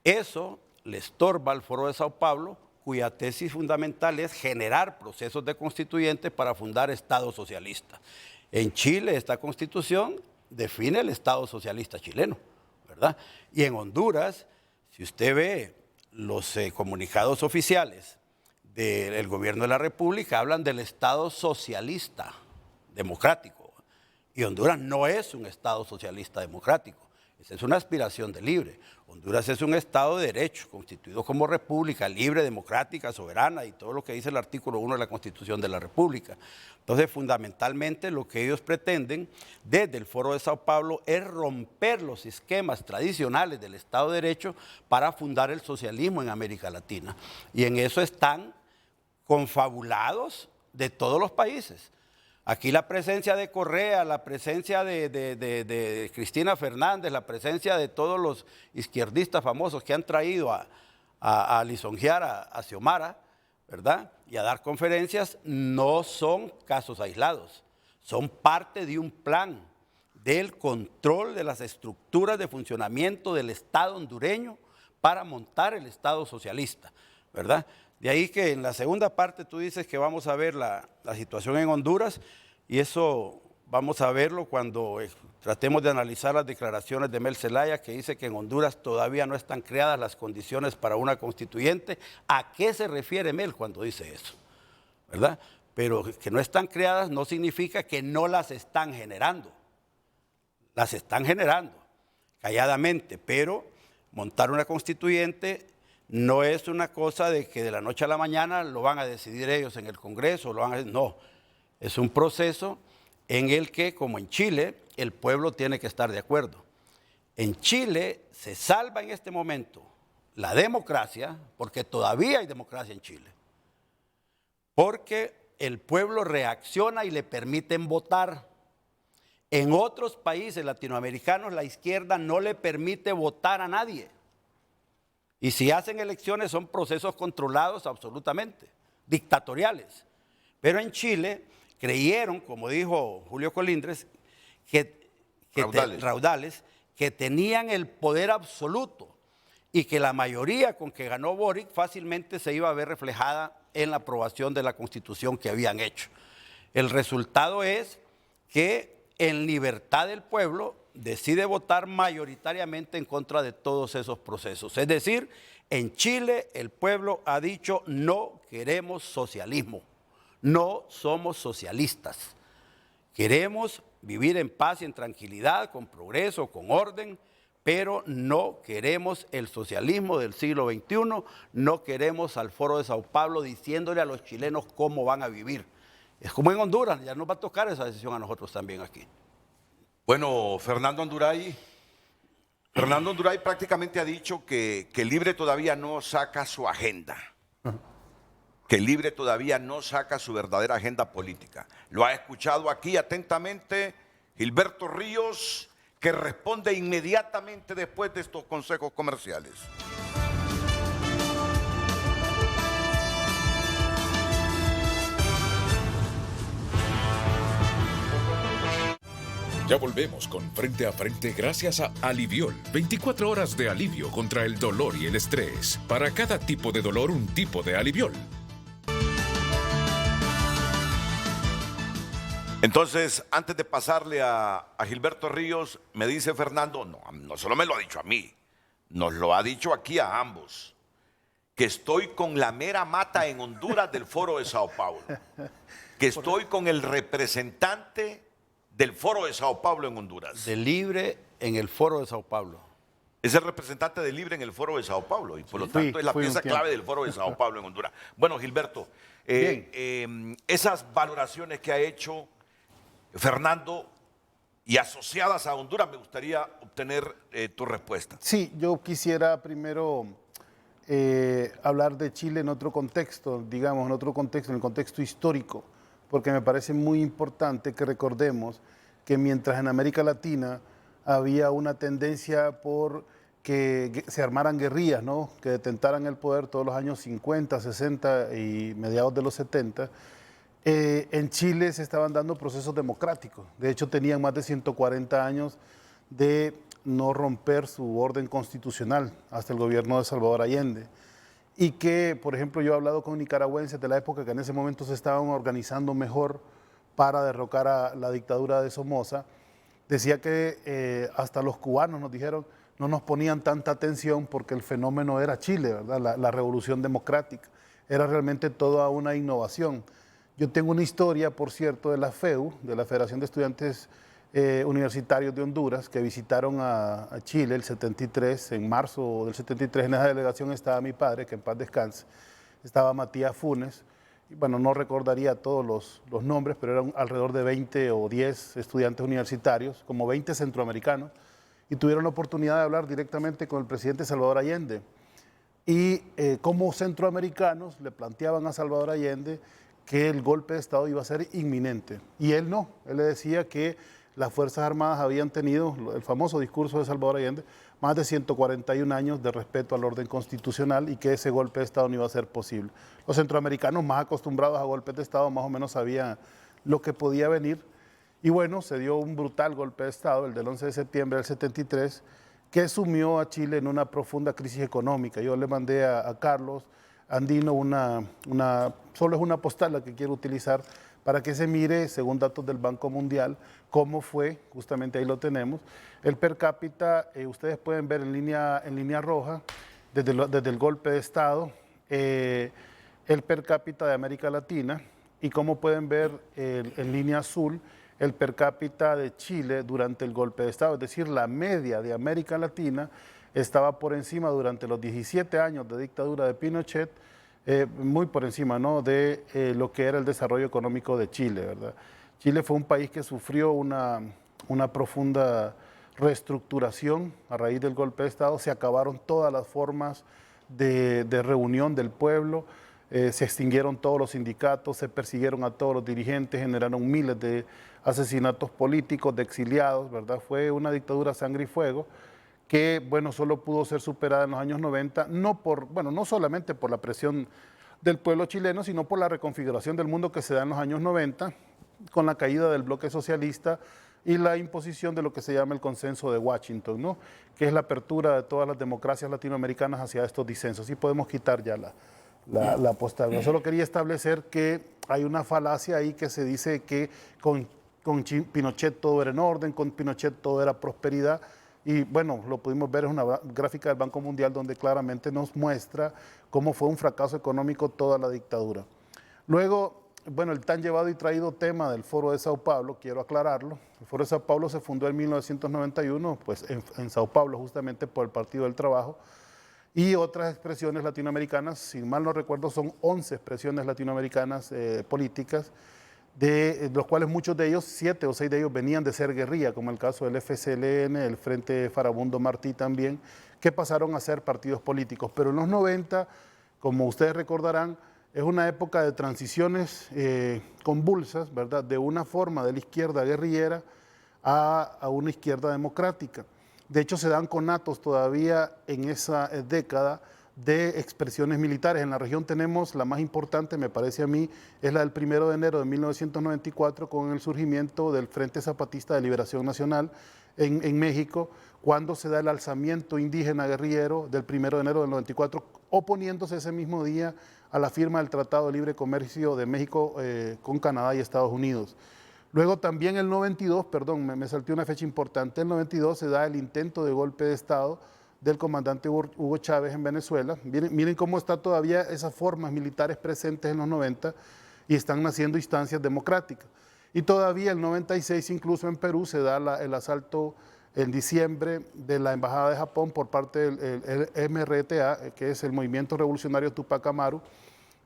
Eso le estorba al Foro de Sao Paulo, cuya tesis fundamental es generar procesos de constituyentes para fundar Estado socialista. En Chile, esta constitución define el Estado socialista chileno, ¿verdad? Y en Honduras, si usted ve los comunicados oficiales del gobierno de la República hablan del Estado socialista democrático. Y Honduras no es un Estado socialista democrático. Esa es una aspiración de libre. Honduras es un Estado de derecho, constituido como república, libre, democrática, soberana y todo lo que dice el artículo 1 de la Constitución de la República. Entonces, fundamentalmente, lo que ellos pretenden desde el Foro de Sao Paulo es romper los esquemas tradicionales del Estado de Derecho para fundar el socialismo en América Latina. Y en eso están confabulados de todos los países. Aquí la presencia de Correa, la presencia de Cristina Fernández, la presencia de todos los izquierdistas famosos que han traído a lisonjear a Xiomara, ¿verdad? Y a dar conferencias, no son casos aislados, son parte de un plan del control de las estructuras de funcionamiento del Estado hondureño para montar el Estado socialista, ¿verdad? De ahí que en la segunda parte tú dices que vamos a ver la situación en Honduras y eso vamos a verlo cuando tratemos de analizar las declaraciones de Mel Zelaya que dice que en Honduras todavía no están creadas las condiciones para una constituyente. ¿A qué se refiere Mel cuando dice eso? ¿Verdad? Pero que no están creadas no significa que no las están generando. Las están generando calladamente, pero montar una constituyente no es una cosa de que de la noche a la mañana lo van a decidir ellos en el Congreso, no, es un proceso en el que, como en Chile, el pueblo tiene que estar de acuerdo. En Chile se salva en este momento la democracia, porque todavía hay democracia en Chile, porque el pueblo reacciona y le permiten votar. En otros países latinoamericanos la izquierda no le permite votar a nadie. Y si hacen elecciones son procesos controlados absolutamente, dictatoriales. Pero en Chile creyeron, como dijo Julio Colindres, Raudales, que tenían el poder absoluto y que la mayoría con que ganó Boric fácilmente se iba a ver reflejada en la aprobación de la Constitución que habían hecho. El resultado es que en libertad del pueblo decide votar mayoritariamente en contra de todos esos procesos. Es decir, en Chile el pueblo ha dicho no queremos socialismo, no somos socialistas. Queremos vivir en paz y en tranquilidad, con progreso, con orden, pero no queremos el socialismo del siglo XXI, no queremos al Foro de Sao Paulo diciéndole a los chilenos cómo van a vivir. Es como en Honduras, ya nos va a tocar esa decisión a nosotros también aquí. Bueno, Fernando Anduray prácticamente ha dicho que Libre todavía no saca su agenda, que Libre todavía no saca su verdadera agenda política. Lo ha escuchado aquí atentamente Gilberto Ríos, que responde inmediatamente después de estos consejos comerciales. Ya volvemos con Frente a Frente gracias a Aliviol. 24 horas de alivio contra el dolor y el estrés. Para cada tipo de dolor, un tipo de Aliviol. Entonces, antes de pasarle a Gilberto Ríos, me dice Fernando, no solo me lo ha dicho a mí, nos lo ha dicho aquí a ambos, que estoy con la mera mata en Honduras del Foro de Sao Paulo, que estoy con el representante del Foro de Sao Paulo en Honduras. De Libre en el Foro de Sao Paulo. Es el representante de Libre en el Foro de Sao Paulo y por lo tanto es la pieza clave del Foro de Sao Paulo en Honduras. Bueno, Gilberto, esas valoraciones que ha hecho Fernando y asociadas a Honduras, me gustaría obtener tu respuesta. Sí, yo quisiera primero hablar de Chile en otro contexto, digamos, en otro contexto, en el contexto histórico, porque me parece muy importante que recordemos que mientras en América Latina había una tendencia por que se armaran guerrillas, ¿no?, que detentaran el poder todos los años 50, 60 y mediados de los 70, en Chile se estaban dando procesos democráticos. De hecho, tenían más de 140 años de no romper su orden constitucional hasta el gobierno de Salvador Allende. Y que, por ejemplo, yo he hablado con nicaragüenses de la época que en ese momento se estaban organizando mejor para derrocar a la dictadura de Somoza. Decía que hasta los cubanos nos dijeron, no nos ponían tanta atención porque el fenómeno era Chile, ¿verdad? La revolución democrática. era realmente toda una innovación. Yo tengo una historia, por cierto, de la FEU, de la Federación de Estudiantes Universitarios de Honduras, que visitaron a Chile el 73, en marzo del 73. En esa delegación estaba mi padre, que en paz descanse, estaba Matías Funes, y bueno, no recordaría todos los nombres, pero eran alrededor de 20 o 10 estudiantes universitarios, como 20 centroamericanos, y tuvieron la oportunidad de hablar directamente con el presidente Salvador Allende. Y como centroamericanos le planteaban a Salvador Allende que el golpe de Estado iba a ser inminente. Y él no, él le decía que las Fuerzas Armadas habían tenido, el famoso discurso de Salvador Allende, más de 141 años de respeto al orden constitucional y que ese golpe de Estado no iba a ser posible. Los centroamericanos más acostumbrados a golpes de Estado más o menos sabían lo que podía venir. Y bueno, se dio un brutal golpe de Estado, el del 11 de septiembre del 73, que sumió a Chile en una profunda crisis económica. Yo le mandé a Carlos Andino solo es una postal la que quiero utilizar para que se mire, según datos del Banco Mundial, cómo fue, justamente ahí lo tenemos, el per cápita. Ustedes pueden ver en línea roja, desde el golpe de Estado, el per cápita de América Latina, y como pueden ver en línea azul, el per cápita de Chile durante el golpe de Estado, es decir, la media de América Latina estaba por encima durante los 17 años de dictadura de Pinochet, muy por encima, ¿no?, de lo que era el desarrollo económico de Chile, ¿verdad? Chile fue un país que sufrió una profunda reestructuración a raíz del golpe de Estado. Se acabaron todas las formas de reunión del pueblo, se extinguieron todos los sindicatos, se persiguieron a todos los dirigentes, generaron miles de asesinatos políticos, de exiliados, ¿verdad? Fue una dictadura a sangre y fuego que, bueno, solo pudo ser superada en los años 90, no solamente por la presión del pueblo chileno, sino por la reconfiguración del mundo que se da en los años 90, con la caída del bloque socialista y la imposición de lo que se llama el consenso de Washington, ¿no?, que es la apertura de todas las democracias latinoamericanas hacia estos disensos. Y podemos quitar ya la postal. Yo solo quería establecer que hay una falacia ahí que se dice que con Pinochet todo era en orden, con Pinochet todo era prosperidad. Y bueno, lo pudimos ver en una gráfica del Banco Mundial donde claramente nos muestra cómo fue un fracaso económico toda la dictadura. Luego, bueno, el tan llevado y traído tema del Foro de Sao Paulo, quiero aclararlo. El Foro de Sao Paulo se fundó en 1991, pues en Sao Paulo, justamente por el Partido del Trabajo, y otras expresiones latinoamericanas, si mal no recuerdo, son 11 expresiones latinoamericanas políticas, de los cuales muchos de ellos, 7 o 6 de ellos, venían de ser guerrilla, como el caso del FCLN, el Frente Farabundo Martí también, que pasaron a ser partidos políticos. Pero en los 90, como ustedes recordarán, es una época de transiciones convulsas, ¿verdad?, de una forma de la izquierda guerrillera a una izquierda democrática. De hecho, se dan conatos todavía en esa década de expresiones militares. En la región tenemos la más importante, me parece a mí, es la del 1 de enero de 1994 con el surgimiento del Frente Zapatista de Liberación Nacional en México, cuando se da el alzamiento indígena guerrillero del 1 de enero del 94, oponiéndose ese mismo día a la firma del Tratado de Libre Comercio de México con Canadá y Estados Unidos. Luego también el 92, perdón, me salté una fecha importante, el 92 se da el intento de golpe de Estado del comandante Hugo Chávez en Venezuela. Miren cómo están todavía esas formas militares presentes en los 90 y están naciendo instancias democráticas. Y todavía el 96, incluso en Perú, se da el asalto en diciembre de la Embajada de Japón por parte del MRTA, que es el Movimiento Revolucionario Tupac Amaru,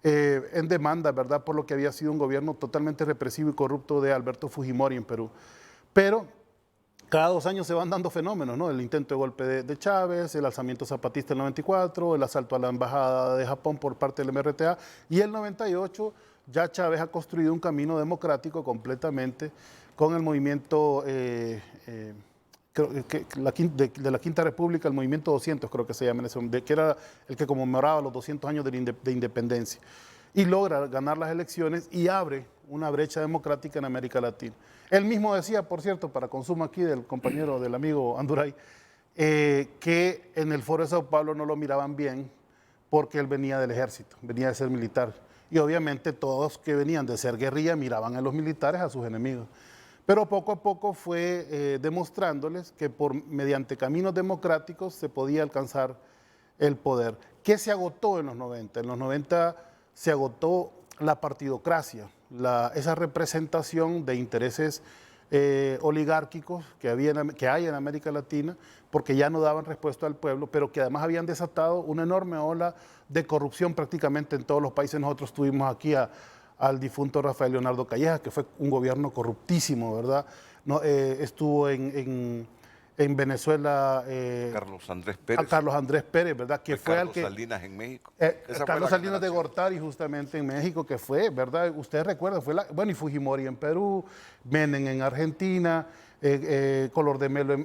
en demanda, ¿verdad?, por lo que había sido un gobierno totalmente represivo y corrupto de Alberto Fujimori en Perú. Pero cada 2 años se van dando fenómenos, ¿no? El intento de golpe de Chávez, el alzamiento zapatista del 94, el asalto a la Embajada de Japón por parte del MRTA, y el 98 ya Chávez ha construido un camino democrático completamente con el movimiento de la Quinta República, el movimiento 200 creo que se llama, que era el que conmemoraba los 200 años de independencia, y logra ganar las elecciones y abre una brecha democrática en América Latina. Él mismo decía, por cierto, para consumo aquí del compañero, del amigo Anduray, que en el Foro de Sao Paulo no lo miraban bien porque él venía del ejército, venía de ser militar. Y obviamente todos que venían de ser guerrilla miraban a los militares a sus enemigos. Pero poco a poco fue demostrándoles que mediante caminos democráticos se podía alcanzar el poder. ¿Qué se agotó en los 90? En los 90 se agotó la partidocracia, esa representación de intereses oligárquicos que hay en América Latina, porque ya no daban respuesta al pueblo, pero que además habían desatado una enorme ola de corrupción prácticamente en todos los países. Nosotros tuvimos aquí al difunto Rafael Leonardo Callejas, que fue un gobierno corruptísimo, ¿verdad? No, estuvo en Venezuela Carlos Andrés Pérez. Carlos Andrés Pérez, ¿verdad? Que fue Carlos Salinas en México. Carlos Salinas de Gortari, justamente en México, que fue, ¿verdad? Usted recuerda, y Fujimori en Perú, Menem en Argentina, Color de Melo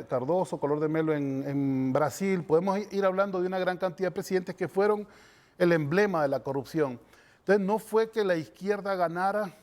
Cardoso, Color de Melo en Brasil. Podemos ir hablando de una gran cantidad de presidentes que fueron el emblema de la corrupción. Entonces, no fue que la izquierda ganara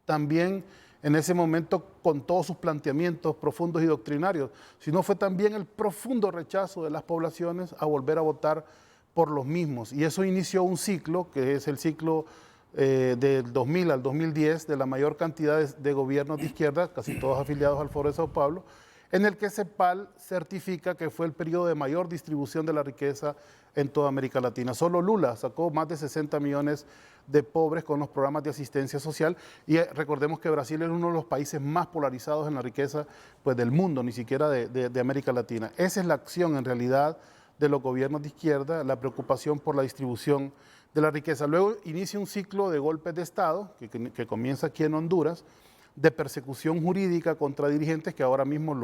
también en ese momento con todos sus planteamientos profundos y doctrinarios, sino fue también el profundo rechazo de las poblaciones a volver a votar por los mismos. Y eso inició un ciclo, que es el ciclo del 2000 al 2010, de la mayor cantidad de gobiernos de izquierda, casi todos afiliados al Foro de Sao Paulo, en el que CEPAL certifica que fue el periodo de mayor distribución de la riqueza en toda América Latina. Solo Lula sacó más de 60 millones de pobres con los programas de asistencia social, y recordemos que Brasil es uno de los países más polarizados en la riqueza del mundo, ni siquiera de América Latina. Esa es la acción en realidad de los gobiernos de izquierda, la preocupación por la distribución de la riqueza. Luego inicia un ciclo de golpes de Estado que comienza aquí en Honduras, de persecución jurídica contra dirigentes, que ahora mismo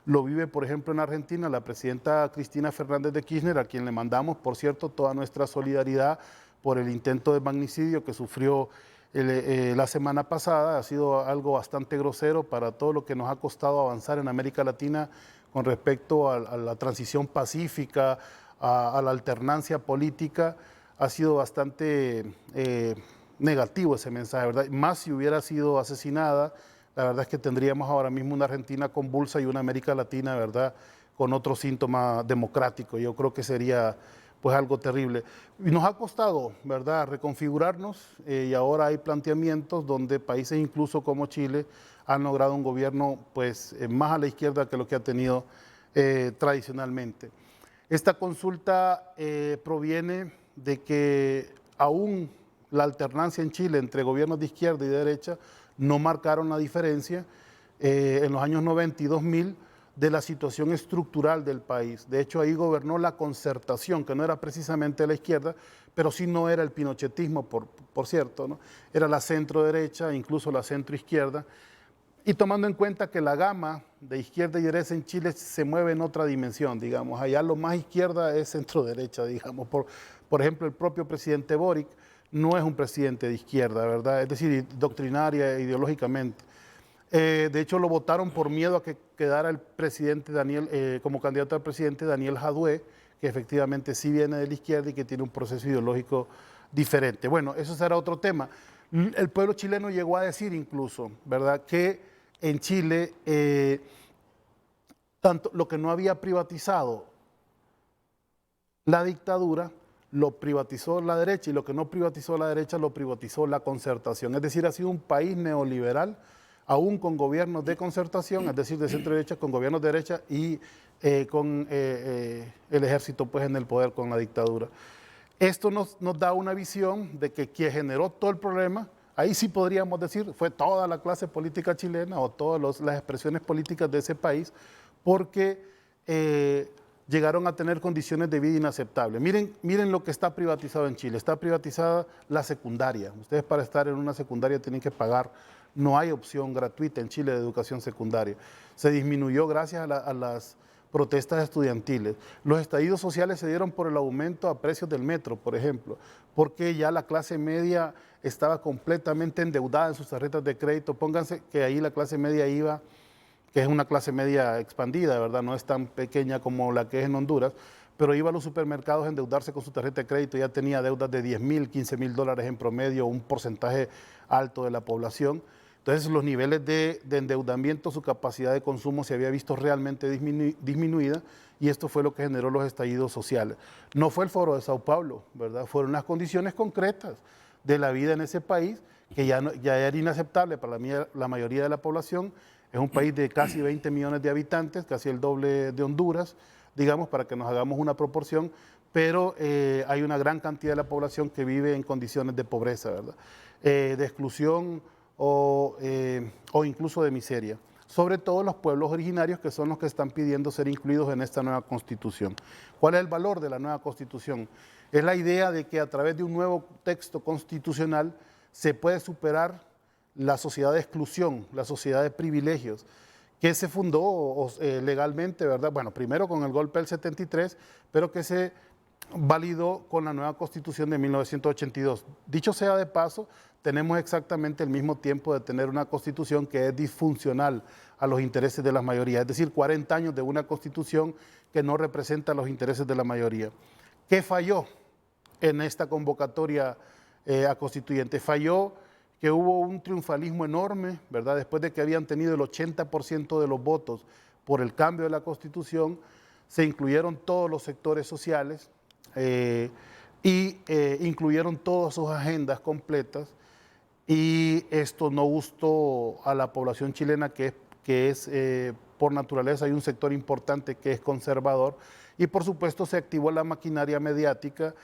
lo vive, por ejemplo, en Argentina, la presidenta Cristina Fernández de Kirchner, a quien le mandamos, por cierto, toda nuestra solidaridad por el intento de magnicidio que sufrió la semana pasada. Ha sido algo bastante grosero para todo lo que nos ha costado avanzar en América Latina con respecto a la transición pacífica, a la alternancia política. Ha sido bastante negativo ese mensaje, ¿verdad? Más si hubiera sido asesinada, la verdad es que tendríamos ahora mismo una Argentina convulsa y una América Latina, ¿verdad?, con otro síntoma democrático. Yo creo que sería algo terrible. Y nos ha costado, ¿verdad?, reconfigurarnos, y ahora hay planteamientos donde países incluso como Chile han logrado un gobierno más a la izquierda que lo que ha tenido tradicionalmente. Esta consulta proviene de que aún la alternancia en Chile entre gobiernos de izquierda y de derecha no marcaron la diferencia en los años 90 y 2000 de la situación estructural del país. De hecho, ahí gobernó la concertación, que no era precisamente la izquierda, pero sí no era el pinochetismo, por cierto, ¿no? Era la centro derecha, incluso la centro izquierda. Y tomando en cuenta que la gama de izquierda y derecha en Chile se mueve en otra dimensión, digamos, allá lo más izquierda es centro derecha, digamos. Por ejemplo, el propio presidente Boric no es un presidente de izquierda, ¿verdad? Es decir, doctrinaria e ideológicamente. De hecho, lo votaron por miedo a que quedara el presidente como candidato al presidente Daniel Jadue, que efectivamente sí viene de la izquierda y que tiene un proceso ideológico diferente. Bueno, eso será otro tema. El pueblo chileno llegó a decir incluso, ¿verdad?, que en Chile tanto lo que no había privatizado la dictadura lo privatizó la derecha, y lo que no privatizó la derecha lo privatizó la concertación. Es decir, ha sido un país neoliberal, aún con gobiernos de concertación, es decir, de centro derecha, con gobiernos de derecha y con el ejército en el poder con la dictadura. Esto nos da una visión de que quien generó todo el problema, ahí sí podríamos decir, fue toda la clase política chilena o todas las expresiones políticas de ese país, porque llegaron a tener condiciones de vida inaceptables. Miren lo que está privatizado en Chile. Está privatizada la secundaria. Ustedes para estar en una secundaria tienen que pagar. No hay opción gratuita en Chile de educación secundaria. Se disminuyó gracias a las protestas estudiantiles. Los estallidos sociales se dieron por el aumento a precios del metro, por ejemplo, porque ya la clase media estaba completamente endeudada en sus tarjetas de crédito. Pónganse que ahí la clase media iba, que es una clase media expandida, ¿verdad? No es tan pequeña como la que es en Honduras, pero iba a los supermercados a endeudarse con su tarjeta de crédito, ya tenía deudas de 10,000, 15,000 dólares en promedio, un porcentaje alto de la población. Entonces los niveles de endeudamiento, su capacidad de consumo se había visto realmente disminuida, y esto fue lo que generó los estallidos sociales. No fue el Foro de Sao Paulo, ¿verdad? Fueron las condiciones concretas de la vida en ese país, que ya era inaceptable para la mayoría de la población. Es un país de casi 20 millones de habitantes, casi el doble de Honduras, digamos, para que nos hagamos una proporción, pero hay una gran cantidad de la población que vive en condiciones de pobreza, ¿verdad? De exclusión o incluso de miseria. Sobre todo los pueblos originarios, que son los que están pidiendo ser incluidos en esta nueva Constitución. ¿Cuál es el valor de la nueva Constitución? Es la idea de que a través de un nuevo texto constitucional se puede superar la sociedad de exclusión, la sociedad de privilegios, que se fundó legalmente, ¿verdad? Bueno, primero con el golpe del 73, pero que se validó con la nueva Constitución de 1982. Dicho sea de paso, tenemos exactamente el mismo tiempo de tener una Constitución que es disfuncional a los intereses de las mayorías, es decir, 40 años de una Constitución que no representa los intereses de la mayoría. ¿Qué falló en esta convocatoria a constituyente? Falló que hubo un triunfalismo enorme, ¿verdad? Después de que habían tenido el 80% de los votos por el cambio de la Constitución, se incluyeron todos los sectores sociales y incluyeron todas sus agendas completas, y esto no gustó a la población chilena, que es por naturaleza, hay un sector importante que es conservador, y por supuesto se activó la maquinaria mediática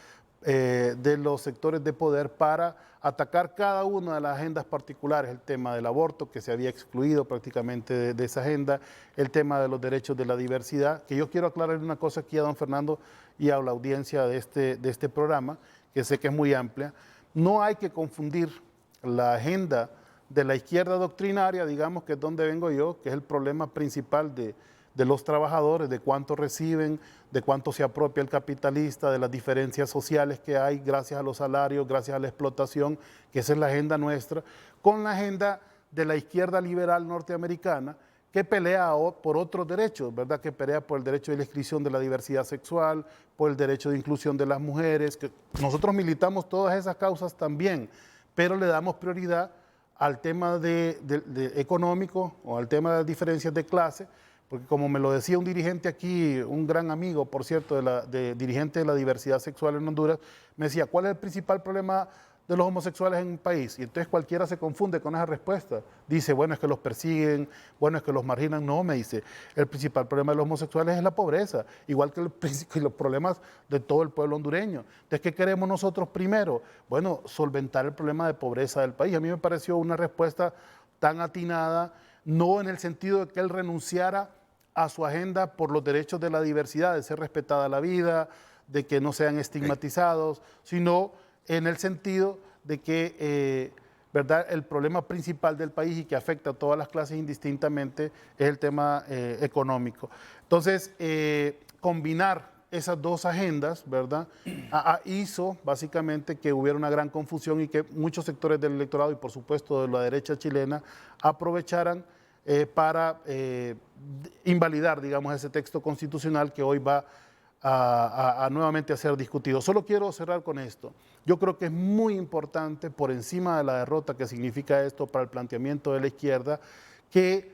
de los sectores de poder para atacar cada una de las agendas particulares, el tema del aborto, que se había excluido prácticamente de esa agenda, el tema de los derechos de la diversidad, que yo quiero aclararle una cosa aquí a don Fernando y a la audiencia de este programa, que sé que es muy amplia. No hay que confundir la agenda de la izquierda doctrinaria, digamos, que es donde vengo yo, que es el problema principal de los trabajadores, de cuánto reciben, de cuánto se apropia el capitalista, de las diferencias sociales que hay gracias a los salarios, gracias a la explotación, que esa es la agenda nuestra, con la agenda de la izquierda liberal norteamericana, que pelea por otros derechos, ¿verdad? Que pelea por el derecho de la inscripción de la diversidad sexual, por el derecho de inclusión de las mujeres, que nosotros militamos todas esas causas también, pero le damos prioridad al tema económico o al tema de las diferencias de clase, porque como me lo decía un dirigente aquí, un gran amigo, por cierto, dirigente de la diversidad sexual en Honduras, me decía, ¿cuál es el principal problema de los homosexuales en un país? Y entonces cualquiera se confunde con esa respuesta. Dice, bueno, es que los persiguen, bueno, es que los marginan. No, me dice, el principal problema de los homosexuales es la pobreza, igual que los problemas de todo el pueblo hondureño. Entonces, ¿qué queremos nosotros primero? Bueno, solventar el problema de pobreza del país. A mí me pareció una respuesta tan atinada, no en el sentido de que él renunciara a su agenda por los derechos de la diversidad, de ser respetada la vida, de que no sean estigmatizados, sino en el sentido de que ¿verdad? El problema principal del país y que afecta a todas las clases indistintamente es el tema económico. Entonces, combinar esas dos agendas, ¿verdad? Hizo básicamente que hubiera una gran confusión y que muchos sectores del electorado y por supuesto de la derecha chilena aprovecharan para invalidar, digamos, ese texto constitucional que hoy va nuevamente a ser discutido. Solo quiero cerrar con esto. Yo creo que es muy importante, por encima de la derrota que significa esto para el planteamiento de la izquierda, que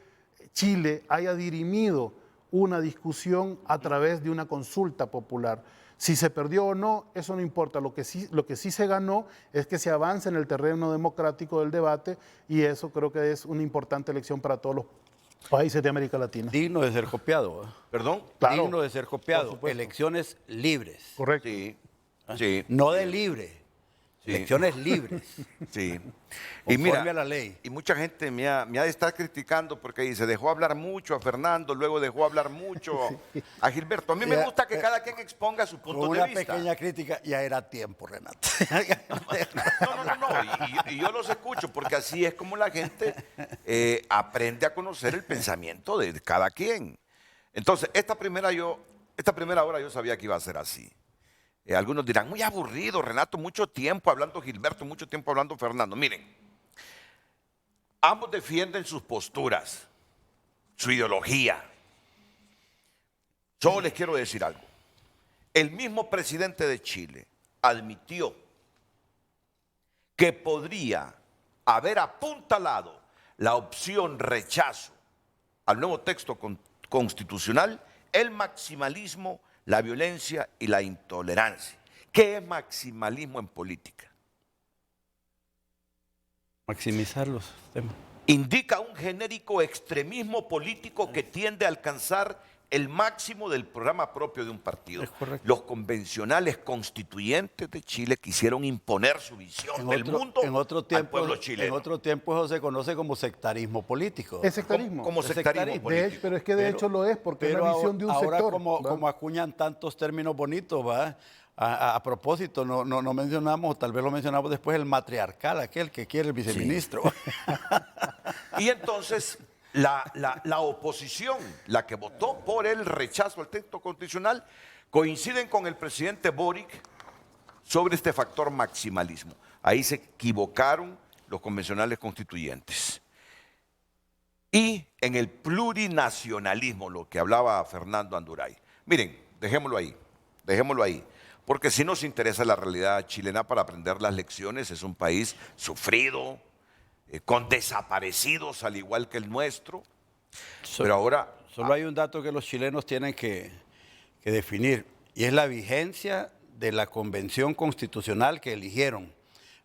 Chile haya dirimido una discusión a través de una consulta popular. Si se perdió o no, eso no importa. Lo que sí se ganó es que se avance en el terreno democrático del debate, y eso creo que es una importante elección para todos los países de América Latina. Digno de ser copiado. ¿Perdón? Claro. Digno de ser copiado. Elecciones libres. Correcto. Sí, sí. No de libre. Sí. Elecciones libres. Sí. Y Y mira, conforme a la ley. y mucha gente me ha de estar criticando porque dice, dejó hablar mucho a Fernando, luego dejó hablar mucho a Gilberto. A mí me Ya, gusta que cada quien exponga su punto Con de una vista. pequeña crítica, ya era tiempo, Renato. No. Y yo los escucho porque así es como la gente aprende a conocer el pensamiento de cada quien. Entonces, esta primera hora yo sabía que iba a ser así. Algunos dirán, muy aburrido, Renato, mucho tiempo hablando Gilberto, mucho tiempo hablando Fernando. Miren, ambos defienden sus posturas, su ideología. Yo les quiero decir algo. El mismo presidente de Chile admitió que podría haber apuntalado la opción rechazo al nuevo texto constitucional, el maximalismo, la violencia y la intolerancia. ¿Qué es maximalismo en política? Maximizar los temas. Indica un genérico extremismo político que tiende a alcanzar el máximo del programa propio de un partido. Es correcto. Los convencionales constituyentes de Chile quisieron imponer su visión del mundo al pueblo chileno. En otro tiempo eso se conoce como sectarismo político. Es sectarismo. Como sectarismo político. Pero es que de hecho lo es, porque es la visión de un ahora sector. Como acuñan tantos términos bonitos, ¿va? A propósito, no mencionamos, tal vez lo mencionamos después, el matriarcal, aquel que quiere el viceministro. Sí. Y entonces la oposición, la que votó por el rechazo al texto constitucional, coinciden con el presidente Boric sobre este factor maximalismo. Ahí se equivocaron los convencionales constituyentes. Y en el plurinacionalismo, lo que hablaba Fernando Anduray. Miren, dejémoslo ahí, porque si nos interesa la realidad chilena para aprender las lecciones, es un país sufrido, con desaparecidos al igual que el nuestro. Pero ahora... Solo hay un dato que los chilenos tienen que definir, y es la vigencia de la convención constitucional que eligieron.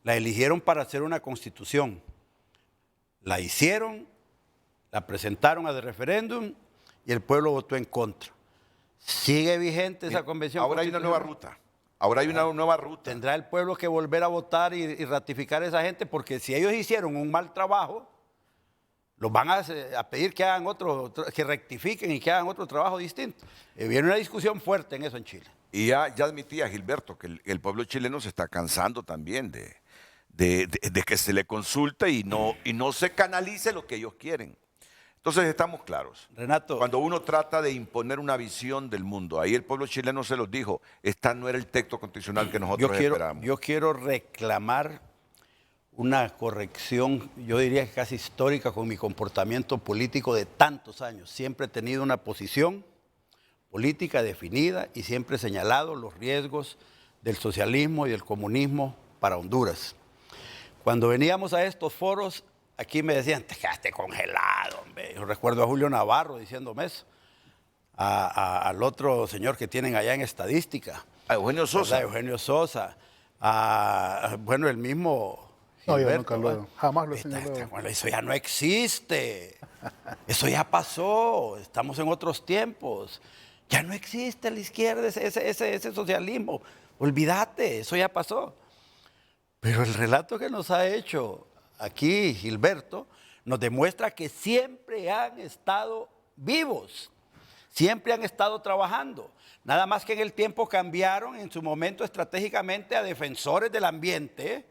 La eligieron para hacer una constitución. La hicieron, la presentaron al referéndum y el pueblo votó en contra. ¿Sigue vigente esa convención? Ahora hay una nueva ruta. Ahora hay una nueva ruta. Tendrá el pueblo que volver a votar y ratificar a esa gente, porque si ellos hicieron un mal trabajo, los van a pedir que hagan que rectifiquen y que hagan otro trabajo distinto. Viene una discusión fuerte en eso en Chile. Y ya admitía Gilberto que el pueblo chileno se está cansando también de que se le consulte y no se canalice lo que ellos quieren. Entonces estamos claros. Renato. Cuando uno trata de imponer una visión del mundo, ahí el pueblo chileno se los dijo, esta no era el texto constitucional que nosotros esperábamos. Yo quiero reclamar una corrección, yo diría que casi histórica, con mi comportamiento político de tantos años. Siempre he tenido una posición política definida y siempre he señalado los riesgos del socialismo y del comunismo para Honduras. Cuando veníamos a estos foros, aquí me decían, te quedaste congelado, hombre. Yo recuerdo a Julio Navarro diciéndome eso, al otro señor que tienen allá en estadística. A Eugenio Sosa. Eugenio Sosa. Bueno, el mismo Gilberto. No, yo nunca jamás lo señalé. Bueno, eso ya no existe. Eso ya pasó. Estamos en otros tiempos. Ya no existe a la izquierda ese socialismo. Olvídate, eso ya pasó. Pero el relato que nos ha hecho aquí Gilberto nos demuestra que siempre han estado vivos, siempre han estado trabajando. Nada más que en el tiempo cambiaron en su momento estratégicamente a defensores del ambiente.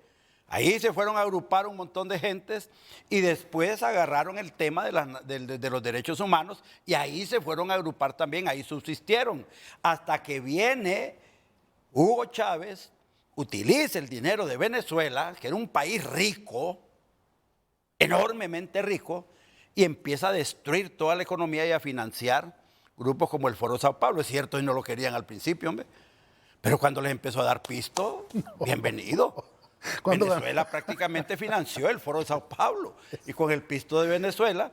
Ahí se fueron a agrupar un montón de gentes y después agarraron el tema de los derechos humanos y ahí se fueron a agrupar también, ahí subsistieron. Hasta que viene Hugo Chávez, utiliza el dinero de Venezuela, que era un país rico, enormemente rico, y empieza a destruir toda la economía y a financiar grupos como el Foro Sao Paulo. Es cierto, y no lo querían al principio, hombre, pero cuando les empezó a dar pisto, bienvenido. Venezuela prácticamente financió el Foro de Sao Paulo y con el pisto de Venezuela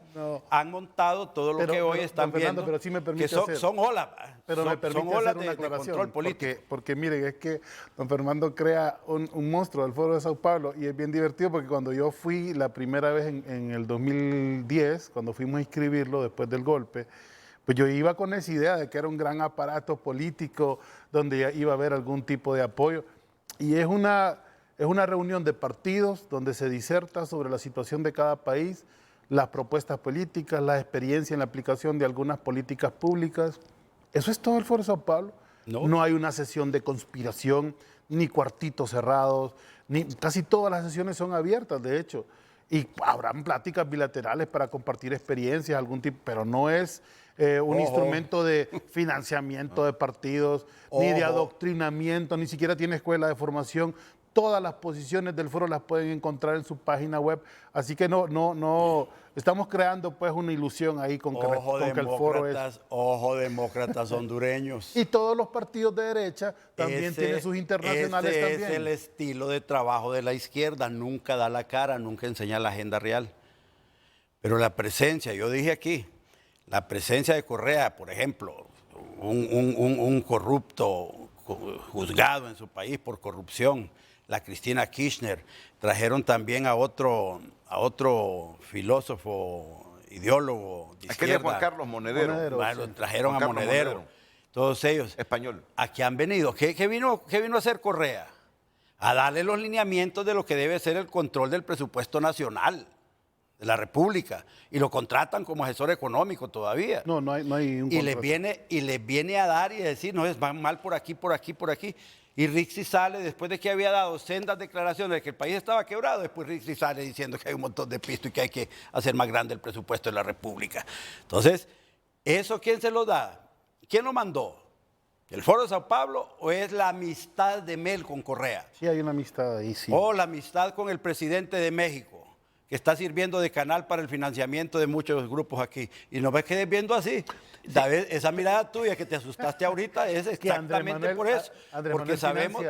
han montado todo lo que hoy están viendo, pero sí me permite que son olas, pero me permite hacer una aclaración, control político. Porque miren, es que don Fernando crea un monstruo del Foro de Sao Paulo y es bien divertido porque cuando yo fui la primera vez en el 2010, cuando fuimos a inscribirlo después del golpe, pues yo iba con esa idea de que era un gran aparato político donde ya iba a haber algún tipo de apoyo y es una reunión de partidos donde se diserta sobre la situación de cada país, las propuestas políticas, la experiencia en la aplicación de algunas políticas públicas. Eso es todo el Foro de Sao Paulo. No hay una sesión de conspiración, ni cuartitos cerrados, casi todas las sesiones son abiertas, de hecho. Y habrán pláticas bilaterales para compartir experiencias, algún tipo, pero no es un instrumento de financiamiento de partidos, ni de adoctrinamiento, ni siquiera tiene escuela de formación. Todas las posiciones del foro las pueden encontrar en su página web, así que no estamos creando pues una ilusión ahí con que el foro es... Ojo, demócratas hondureños. Y todos los partidos de derecha también tienen sus internacionales también. Es el estilo de trabajo de la izquierda, nunca da la cara, nunca enseña la agenda real. Pero la presencia, yo dije aquí, la presencia de Correa, por ejemplo, un corrupto juzgado en su país por corrupción, la Cristina Kirchner, trajeron también a otro filósofo ideólogo de Aquel es izquierda. Juan Carlos Monedero. Bueno, trajeron Juan a Carlos Monedero. Todos ellos. Español. Aquí han venido. ¿Qué vino a hacer Correa? A darle los lineamientos de lo que debe ser el control del presupuesto nacional de la República. Y lo contratan como asesor económico todavía. No hay un y les contrato. viene a dar y a decir, no, van mal por aquí, por aquí, por aquí. Y Rixi sale, después de que había dado sendas declaraciones de que el país estaba quebrado, después Rixi sale diciendo que hay un montón de pisto y que hay que hacer más grande el presupuesto de la República. Entonces, ¿eso quién se lo da? ¿Quién lo mandó? ¿El Foro de Sao Paulo o es la amistad de Mel con Correa? Sí, hay una amistad ahí, sí. O la amistad con el presidente de México, que está sirviendo de canal para el financiamiento de muchos grupos aquí. Y no me quedes viendo así. ¿Sabes? Esa mirada tuya que te asustaste ahorita es exactamente por eso. Porque sabemos,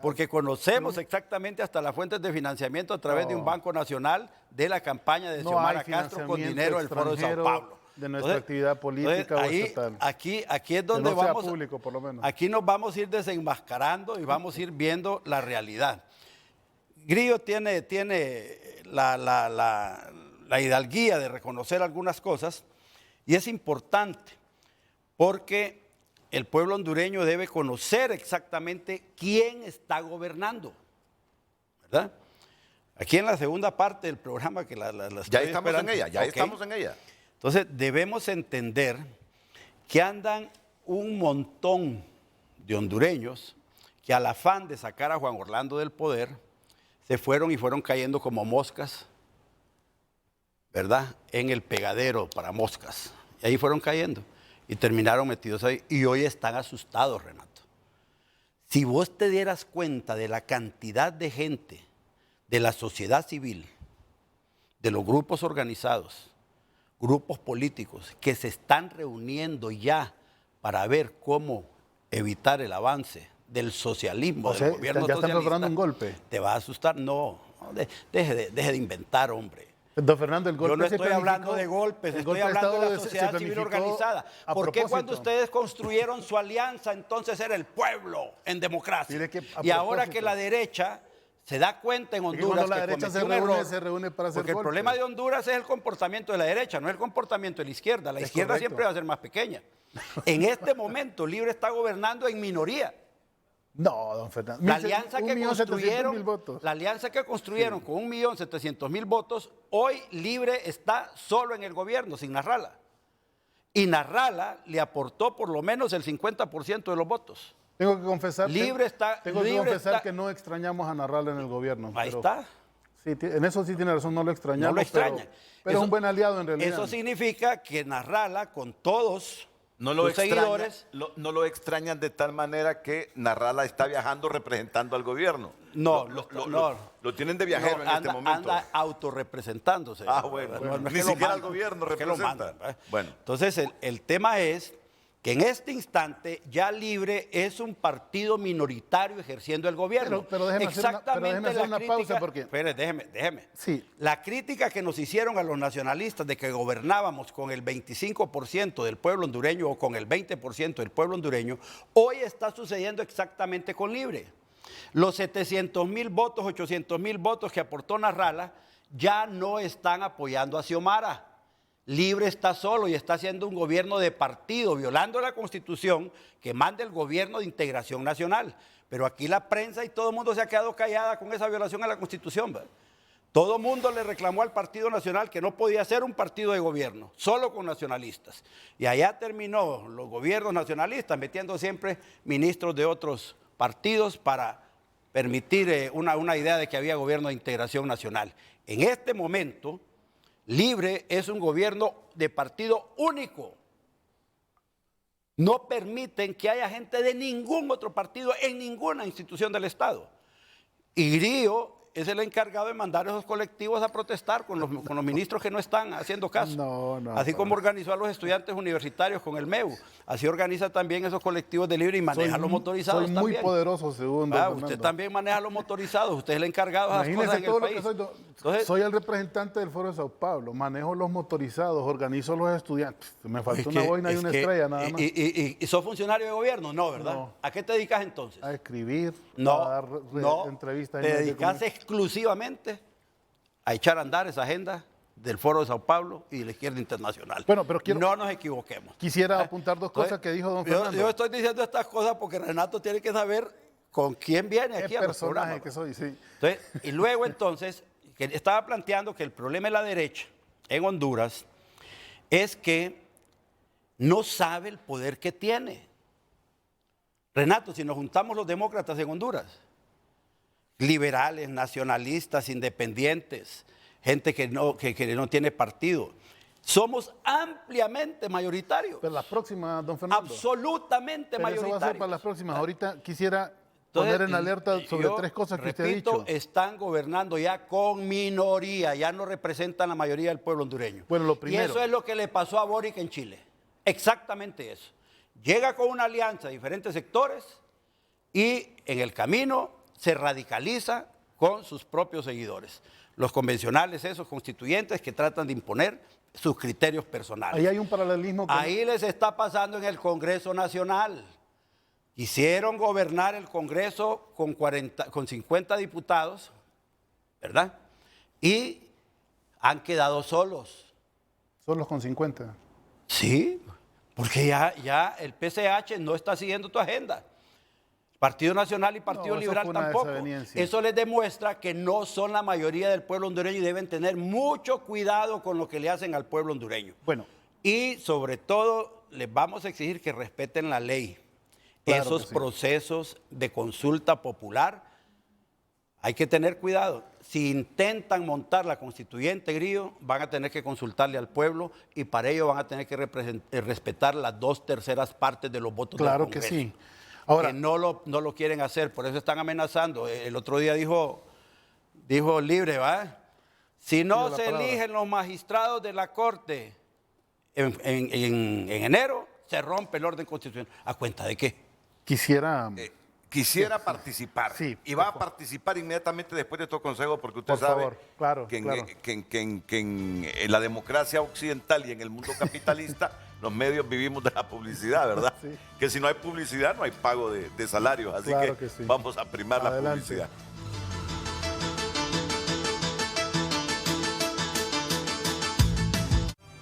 porque conocemos exactamente hasta las fuentes de financiamiento a través de un Banco Nacional de la campaña de Xiomara Castro con dinero del Foro de Sao Paulo. De nuestra actividad política o estatal. Aquí es donde que no sea vamos. Público, por lo menos. Aquí nos vamos a ir desenmascarando y vamos a ir viendo la realidad. Grillo tiene la hidalguía de reconocer algunas cosas y es importante porque el pueblo hondureño debe conocer exactamente quién está gobernando, ¿verdad? Aquí en la segunda parte del programa que la ya estamos esperando. En ella, ya estamos en ella. Entonces debemos entender que andan un montón de hondureños que al afán de sacar a Juan Orlando del poder se fueron y fueron cayendo como moscas, ¿verdad? En el pegadero para moscas. Y ahí fueron cayendo y terminaron metidos ahí. Y hoy están asustados, Renato. Si vos te dieras cuenta de la cantidad de gente de la sociedad civil, de los grupos organizados, grupos políticos que se están reuniendo ya para ver cómo evitar el avance del socialismo, del gobierno ya socialista. están preparando un golpe. ¿Te va a asustar? No, deje de inventar, hombre. Don Fernando, el golpe yo no estoy hablando de golpes, estoy hablando de la sociedad civil organizada. ¿Por qué cuando ustedes construyeron su alianza entonces era el pueblo en democracia? Y ahora que la derecha se da cuenta en Honduras que cometió un error, se reúne para hacer porque el problema de Honduras es el comportamiento de la derecha, no es el comportamiento de la izquierda. La izquierda siempre va a ser más pequeña. En este momento, Libre está gobernando en minoría. No, don Fernando. La alianza que construyeron con 1.700.000 votos, hoy Libre está solo en el gobierno, sin Narrala. Y Narrala le aportó por lo menos el 50% de los votos. Tengo que confesar, que no extrañamos a Narrala en el gobierno. Ahí está. Sí, en eso sí tiene razón, no lo extrañamos. No lo extraña. Pero es un buen aliado en realidad. Eso significa que Narrala, con todos sus seguidores... No lo extrañan de tal manera que Narrala está viajando representando al gobierno. No. Lo tienen de viajero en este momento. Anda autorrepresentándose. Bueno. Ni siquiera el gobierno representa. Bueno. Entonces, el tema es que en este instante ya Libre es un partido minoritario ejerciendo el gobierno. Pero déjeme hacer una pausa porque... Espere, déjeme. Sí. La crítica que nos hicieron a los nacionalistas de que gobernábamos con el 25% del pueblo hondureño o con el 20% del pueblo hondureño, hoy está sucediendo exactamente con Libre. Los 700.000 votos, 800.000 votos que aportó Narrala ya no están apoyando a Xiomara. Libre está solo y está haciendo un gobierno de partido, violando la Constitución que manda el gobierno de integración nacional. Pero aquí la prensa y todo el mundo se ha quedado callada con esa violación a la Constitución, ¿verdad? Todo el mundo le reclamó al Partido Nacional que no podía ser un partido de gobierno, solo con nacionalistas. Y allá terminó los gobiernos nacionalistas metiendo siempre ministros de otros partidos para permitir una idea de que había gobierno de integración nacional. En este momento... Libre es un gobierno de partido único. No permiten que haya gente de ningún otro partido en ninguna institución del Estado. Y Grillo es el encargado de mandar esos colectivos a protestar con los ministros que no están haciendo caso. Así como organizó a los estudiantes universitarios con el MEU, así organiza también esos colectivos de Libre y maneja los motorizados también. Soy muy poderoso, según don Usted Fernando. También maneja los motorizados, usted es el encargado de esas cosas en el país. Entonces, soy el representante del Foro de Sao Paulo, manejo los motorizados, organizo los estudiantes. Me faltó una boina y una estrella nada más. ¿Y sos funcionario de gobierno? No, ¿verdad? No. ¿A qué te dedicas entonces? A escribir, a dar entrevistas. Te dedicas exclusivamente a echar a andar esa agenda del Foro de Sao Paulo y de la izquierda internacional. Bueno, pero no nos equivoquemos. Quisiera apuntar dos cosas que dijo don Fernando. Yo estoy diciendo estas cosas porque Renato tiene que saber con quién viene aquí a los programas. Personaje que soy, sí. Entonces, y luego entonces, que estaba planteando que el problema de la derecha en Honduras es que no sabe el poder que tiene. Renato, si nos juntamos los demócratas en Honduras, liberales, nacionalistas, independientes, gente que no tiene partido, somos ampliamente mayoritarios. Pero las próximas, don Fernando. Absolutamente pero mayoritarios. Eso va a ser para las próximas. Ahorita quisiera poner en alerta sobre tres cosas que usted ha dicho. Están gobernando ya con minoría, ya no representan la mayoría del pueblo hondureño. Bueno, lo primero. Y eso es lo que le pasó a Boric en Chile. Exactamente eso. Llega con una alianza de diferentes sectores y en el camino se radicaliza con sus propios seguidores. Los convencionales, esos constituyentes que tratan de imponer sus criterios personales. Ahí hay un paralelismo. Ahí les está pasando en el Congreso Nacional. Quisieron gobernar el Congreso con 50 diputados, ¿verdad? Y han quedado solos. Solos con 50. Sí, porque ya el PCH no está siguiendo tu agenda. Partido Nacional y Partido Liberal tampoco. Eso les demuestra que no son la mayoría del pueblo hondureño y deben tener mucho cuidado con lo que le hacen al pueblo hondureño. Bueno. Y sobre todo les vamos a exigir que respeten la ley. Claro Esos que sí. procesos de consulta popular, hay que tener cuidado. Si intentan montar la constituyente, Grillo, van a tener que consultarle al pueblo y para ello van a tener que respetar las 2/3 partes de los votos del Congreso. Claro que sí. Ahora, que no lo quieren hacer, por eso están amenazando. El otro día dijo Libre, ¿va? Si no se eligen los magistrados de la Corte en enero, se rompe el orden constitucional. ¿A cuenta de qué? Quisiera participar. Sí, y va a participar inmediatamente después de estos consejos, porque usted por sabe favor. Claro, que, claro. que en la democracia occidental y en el mundo capitalista, los medios vivimos de la publicidad, ¿verdad? Sí. Que si no hay publicidad, no hay pago de salarios. Así Claro que sí. vamos a primar la Adelante. publicidad.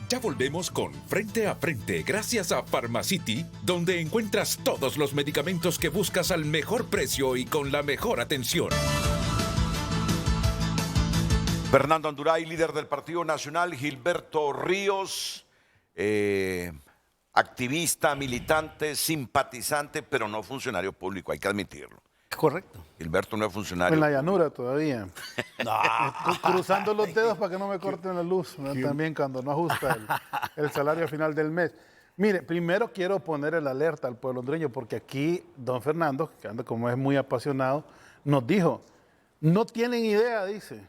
Ya volvemos con Frente a Frente gracias a Pharmacity, donde encuentras todos los medicamentos que buscas al mejor precio y con la mejor atención. Fernando Anduray, líder del Partido Nacional, Gilberto Ríos, activista, militante, simpatizante, pero no funcionario público, hay que admitirlo. Es correcto. Gilberto no es funcionario. En la llanura todavía. No. Estoy cruzando los dedos para que no me corten la luz, ¿no? También cuando no ajusta el salario a final del mes. Mire, primero quiero poner el alerta al pueblo hondureño, porque aquí don Fernando, que anda como es muy apasionado, nos dijo, no tienen idea, dice,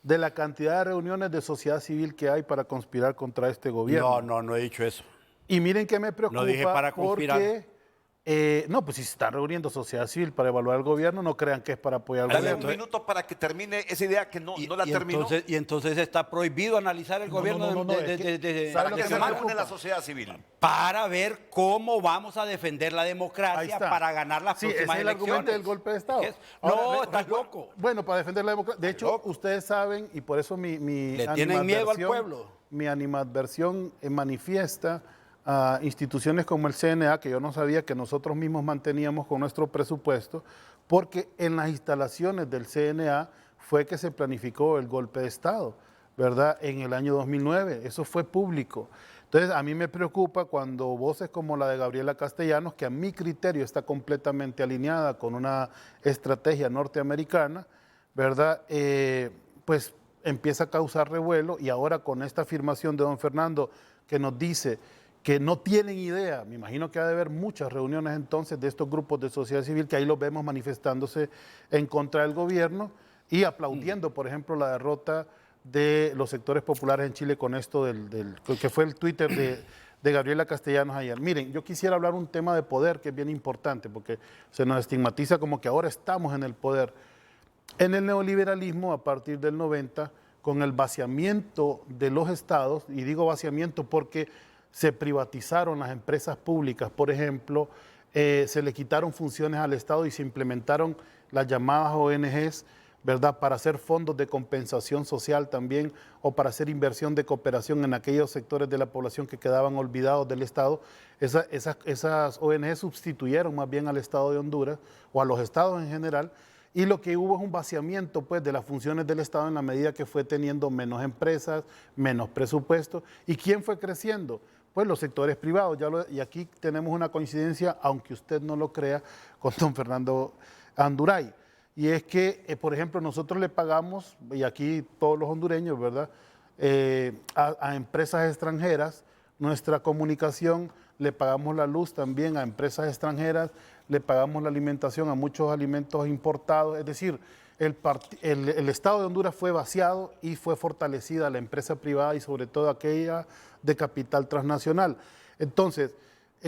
de la cantidad de reuniones de sociedad civil que hay para conspirar contra este gobierno. No he dicho eso. Y miren que me preocupa No dije para conspirar. porque... no, pues si se están reuniendo sociedad civil para evaluar el gobierno, no crean que es para apoyar al Dale gobierno. un minuto para que termine esa idea que no la terminó. Y entonces está prohibido analizar el gobierno ¿sabe Para lo que que se me reúne preocupa? la sociedad civil. para ver cómo vamos a defender la Ahí democracia está. para ganar las Sí, ese próximas es el elecciones. argumento del golpe de Estado. ¿Qué es? Ahora, No, estás loco. Bueno, para defender la democracia. De hecho, ustedes saben, y por eso mi Le tienen miedo al animadversión- pueblo. Mi animadversión manifiesta a instituciones como el CNA, que yo no sabía que nosotros mismos manteníamos con nuestro presupuesto, porque en las instalaciones del CNA fue que se planificó el golpe de Estado, ¿verdad? En el año 2009, eso fue público. Entonces, a mí me preocupa cuando voces como la de Gabriela Castellanos, que a mi criterio está completamente alineada con una estrategia norteamericana, ¿verdad? Pues empieza a causar revuelo, y ahora con esta afirmación de don Fernando que nos dice que no tienen idea, me imagino que ha de haber muchas reuniones entonces de estos grupos de sociedad civil que ahí los vemos manifestándose en contra del gobierno y aplaudiendo, por ejemplo, la derrota de los sectores populares en Chile con esto que fue el Twitter de Gabriela Castellanos ayer. Miren, yo quisiera hablar un tema de poder que es bien importante, porque se nos estigmatiza como que ahora estamos en el poder. En el neoliberalismo, a partir del 90, con el vaciamiento de los estados, y digo vaciamiento porque se privatizaron las empresas públicas, por ejemplo, se le quitaron funciones al Estado y se implementaron las llamadas ONGs, ¿verdad? Para hacer fondos de compensación social también o para hacer inversión de cooperación en aquellos sectores de la población que quedaban olvidados del Estado. Esas ONG sustituyeron más bien al Estado de Honduras o a los estados en general, y lo que hubo es un vaciamiento pues, de las funciones del Estado en la medida que fue teniendo menos empresas, menos presupuesto. ¿Y quién fue creciendo? Pues los sectores privados. Y aquí tenemos una coincidencia, aunque usted no lo crea, con don Fernando Anduray. Y es que, por ejemplo, nosotros le pagamos, y aquí todos los hondureños, ¿verdad?, a empresas extranjeras, nuestra comunicación, le pagamos la luz también a empresas extranjeras, le pagamos la alimentación a muchos alimentos importados. Es decir, el Estado de Honduras fue vaciado y fue fortalecida la empresa privada y sobre todo aquella de capital transnacional. Entonces,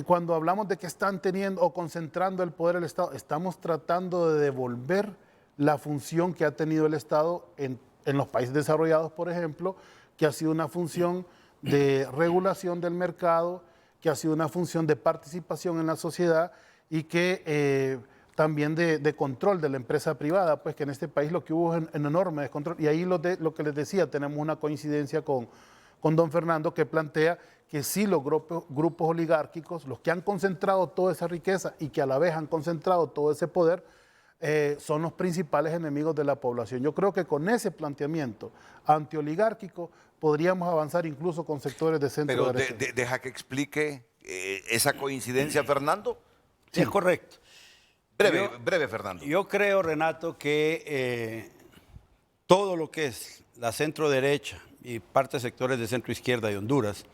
cuando hablamos de que están teniendo o concentrando el poder del Estado, estamos tratando de devolver la función que ha tenido el Estado en los países desarrollados, por ejemplo, que ha sido una función de regulación del mercado, que ha sido una función de participación en la sociedad y que también de control de la empresa privada, pues que en este país lo que hubo es un enorme descontrol. Y ahí lo que les decía, tenemos una coincidencia con don Fernando, que plantea que sí los grupos oligárquicos, los que han concentrado toda esa riqueza y que a la vez han concentrado todo ese poder, son los principales enemigos de la población. Yo creo que con ese planteamiento antioligárquico podríamos avanzar incluso con sectores de centro derecha. Pero deja que explique esa coincidencia, Fernando. Sí, es correcto. Breve, Fernando. Yo creo, Renato, que todo lo que es la centro derecha y parte de sectores de centro izquierda de Honduras,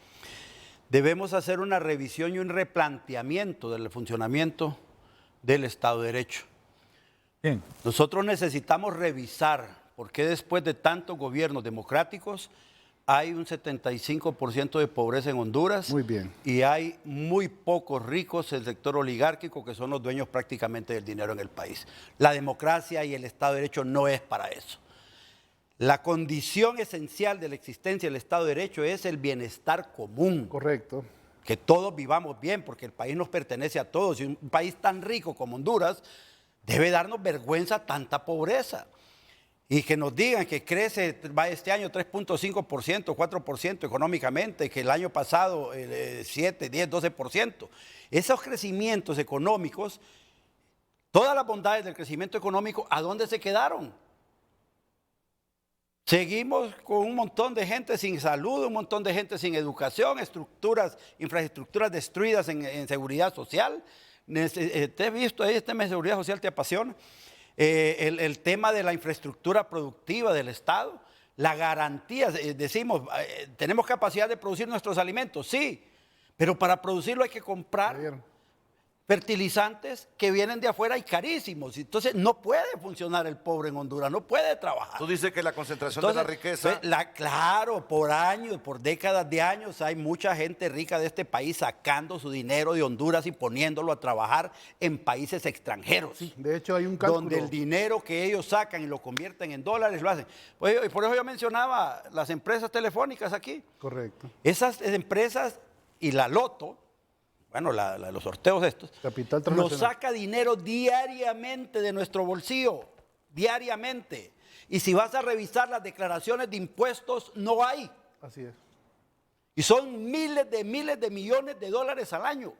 debemos hacer una revisión y un replanteamiento del funcionamiento del Estado de Derecho. Bien. Nosotros necesitamos revisar por qué después de tantos gobiernos democráticos hay un 75% de pobreza en Honduras. Muy bien. Y hay muy pocos ricos en el sector oligárquico que son los dueños prácticamente del dinero en el país. La democracia y el Estado de Derecho no es para eso. La condición esencial de la existencia del Estado de Derecho es el bienestar común. Correcto. Que todos vivamos bien, porque el país nos pertenece a todos. Y un país tan rico como Honduras debe darnos vergüenza tanta pobreza. Y que nos digan que crece este año 3.5%, 4% económicamente, que el año pasado 7, 10, 12%. Esos crecimientos económicos, todas las bondades del crecimiento económico, ¿a dónde se quedaron? Seguimos con un montón de gente sin salud, un montón de gente sin educación, infraestructuras destruidas en seguridad social. Te he visto ahí, este tema de seguridad social te apasiona. El tema de la infraestructura productiva del Estado, la garantía, decimos, tenemos capacidad de producir nuestros alimentos, sí, pero para producirlo hay que comprar fertilizantes que vienen de afuera y carísimos. Entonces no puede funcionar el pobre en Honduras, no puede trabajar. Tú dices que la concentración de la riqueza... Claro, por años, por décadas de años hay mucha gente rica de este país sacando su dinero de Honduras y poniéndolo a trabajar en países extranjeros. Sí, de hecho hay un cálculo. Donde el dinero que ellos sacan y lo convierten en dólares lo hacen. Pues, por eso yo mencionaba las empresas telefónicas aquí. Correcto. Esas empresas y la Loto, bueno, los sorteos estos, nos saca dinero diariamente de nuestro bolsillo, diariamente. Y si vas a revisar las declaraciones de impuestos, no hay. Así es. Y son miles de millones de dólares al año.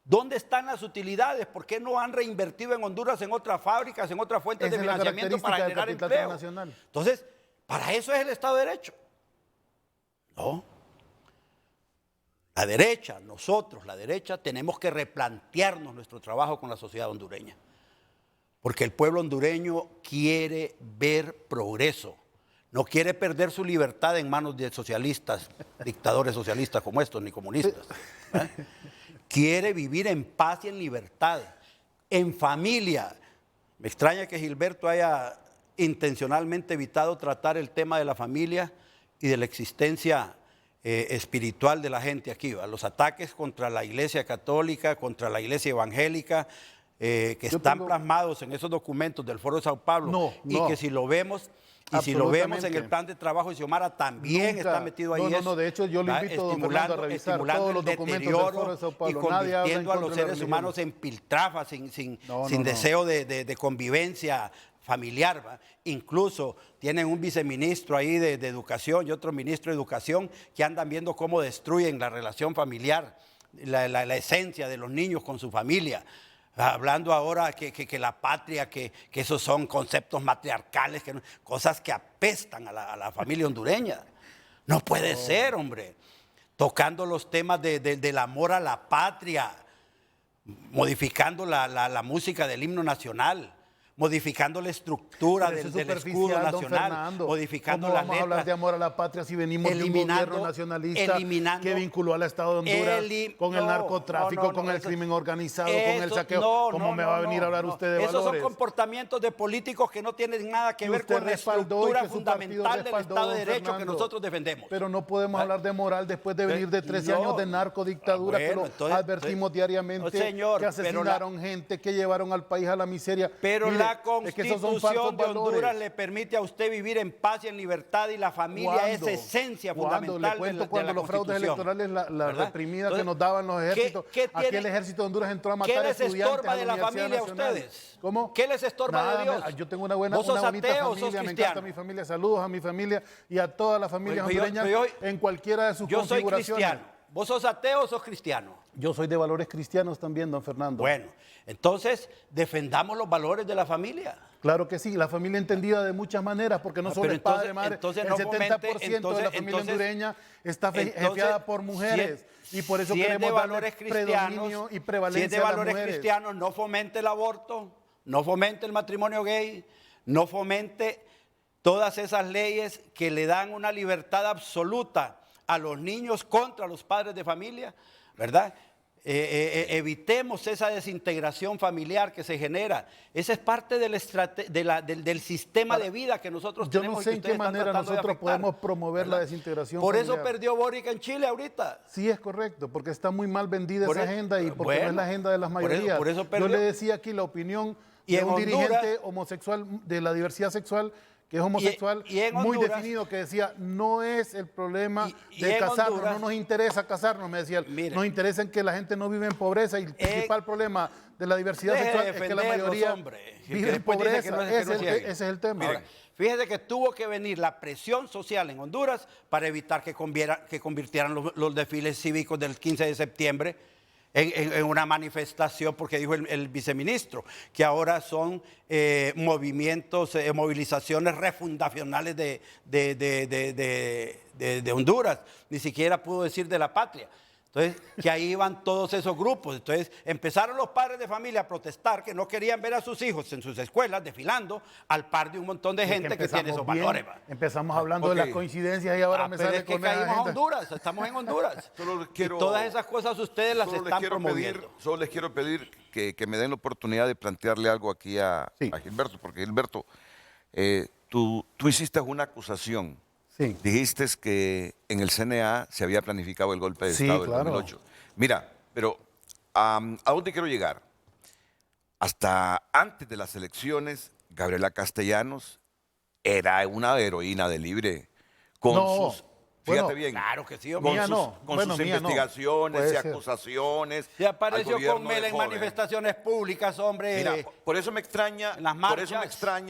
¿Dónde están las utilidades? ¿Por qué no han reinvertido en Honduras en otras fábricas, en otras fuentes de financiamiento para generar empleo? Entonces, para eso es el Estado de Derecho. No. La derecha, nosotros, la derecha, tenemos que replantearnos nuestro trabajo con la sociedad hondureña. Porque el pueblo hondureño quiere ver progreso. No quiere perder su libertad en manos de socialistas, dictadores socialistas como estos, ni comunistas. Quiere vivir en paz y en libertad, en familia. Me extraña que Gilberto haya intencionalmente evitado tratar el tema de la familia y de la existencia espiritual de la gente aquí, ¿va? Los ataques contra la Iglesia Católica, contra la Iglesia Evangélica, que están plasmados en esos documentos del Foro de Sao Paulo, y que si lo vemos, en el plan de trabajo de Xiomara también está metido ahí. De hecho yo le invito a revisar todos los documentos del Foro de Sao Paulo. Y convirtiendo a los seres humanos en piltrafas, sin deseo de convivencia familiar, ¿va? Incluso tienen un viceministro ahí de Educación y otro ministro de Educación que andan viendo cómo destruyen la relación familiar, la esencia de los niños con su familia. Hablando ahora que la patria, que esos son conceptos matriarcales, cosas que apestan a la familia hondureña. No puede ser, hombre. Tocando los temas del amor a la patria, modificando la música del himno nacional, modificando la estructura del escudo nacional, modificando las letras. ¿Cómo vamos a hablar de amor a la patria si venimos de un gobierno nacionalista que vinculó al Estado de Honduras con el narcotráfico, con el crimen organizado, con el saqueo? ¿Cómo me va a venir a hablar usted de valores? Esos son comportamientos de políticos que no tienen nada que ver con la estructura fundamental del Estado de Derecho que nosotros defendemos. Pero no podemos hablar de moral después de venir de 13 años de narcodictadura, que lo advertimos diariamente, que asesinaron gente, que llevaron al país a la miseria. Pero la Constitución de Honduras le permite a usted vivir en paz y en libertad, y la familia es esencia fundamental le cuento cuando los fraudes electorales, la reprimida que nos daban los ejércitos. Aquí el ejército de Honduras entró a matar a estudiantes. ¿Qué les estorba de la familia a ustedes? ¿Cómo? ¿Qué les estorba de Dios? Yo tengo una bonita familia, me encanta mi familia. Saludos a mi familia y a toda la familia hondureña en cualquiera de sus configuraciones. Yo soy cristiano. ¿Vos sos ateo o sos cristiano? Yo soy de valores cristianos también, don Fernando. Bueno, entonces defendamos los valores de la familia. Claro que sí, la familia entendida de muchas maneras, porque no solo el padre, madre, el 70% de la familia hondureña está jefiada por mujeres. Y por eso queremos darle predominio y prevalencia a las mujeres. Si es de valores cristianos, no fomente el aborto, no fomente el matrimonio gay, no fomente todas esas leyes que le dan una libertad absoluta a los niños contra los padres de familia, ¿verdad? Evitemos esa desintegración familiar que se genera. Esa es parte del sistema de vida que nosotros tenemos. Yo no sé en qué manera nosotros podemos promover la desintegración familiar. Por eso perdió Boric en Chile ahorita. Sí, es correcto, porque está muy mal vendida esa agenda y porque no es la agenda de las mayorías. Por eso perdió. Yo le decía aquí la opinión de un dirigente homosexual de la diversidad sexual, que es homosexual, muy definido, que decía, no es el problema de casarnos, no nos interesa casarnos, me decía, nos interesa en que la gente no vive en pobreza, y el principal problema de la diversidad sexual es que la mayoría vive en pobreza, ese es el tema. Ahora, fíjese que tuvo que venir la presión social en Honduras para evitar que convirtieran los desfiles cívicos del 15 de septiembre en una manifestación, porque dijo el viceministro que ahora son movilizaciones refundacionales de Honduras, ni siquiera pudo decir de la patria. Entonces, que ahí iban todos esos grupos. Entonces, empezaron los padres de familia a protestar que no querían ver a sus hijos en sus escuelas desfilando al par de un montón de gente que tiene esos valores. Empezamos hablando de las coincidencias y ahora me sale con caímos a Honduras, estamos en Honduras. Y todas esas cosas ustedes las están promoviendo. Solo les quiero pedir que me den la oportunidad de plantearle algo aquí a Gilberto, porque Gilberto, tú hiciste una acusación. Sí. Dijiste que en el CNA se había planificado el golpe de Estado del 2008. Mira, pero ¿a dónde quiero llegar? Hasta antes de las elecciones, Gabriela Castellanos era una heroína de Libre. Fíjate bien. Claro que sí, con sus investigaciones y acusaciones. Se apareció con Mela en manifestaciones públicas, hombre. Mira, por eso me extraña,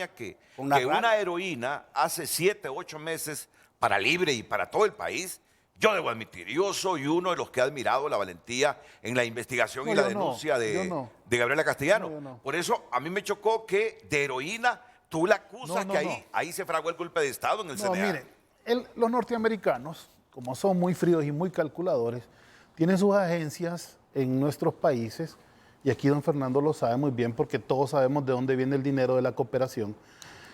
que una heroína hace 7, 8 meses para Libre y para todo el país. Yo debo admitir, yo soy uno de los que ha admirado la valentía en la investigación y la denuncia de Gabriela Castellanos. Por eso a mí me chocó que de heroína tú la acusas ahí se fraguó el golpe de Estado en el CNA. Mire, los norteamericanos, como son muy fríos y muy calculadores, tienen sus agencias en nuestros países, y aquí don Fernando lo sabe muy bien porque todos sabemos de dónde viene el dinero de la cooperación,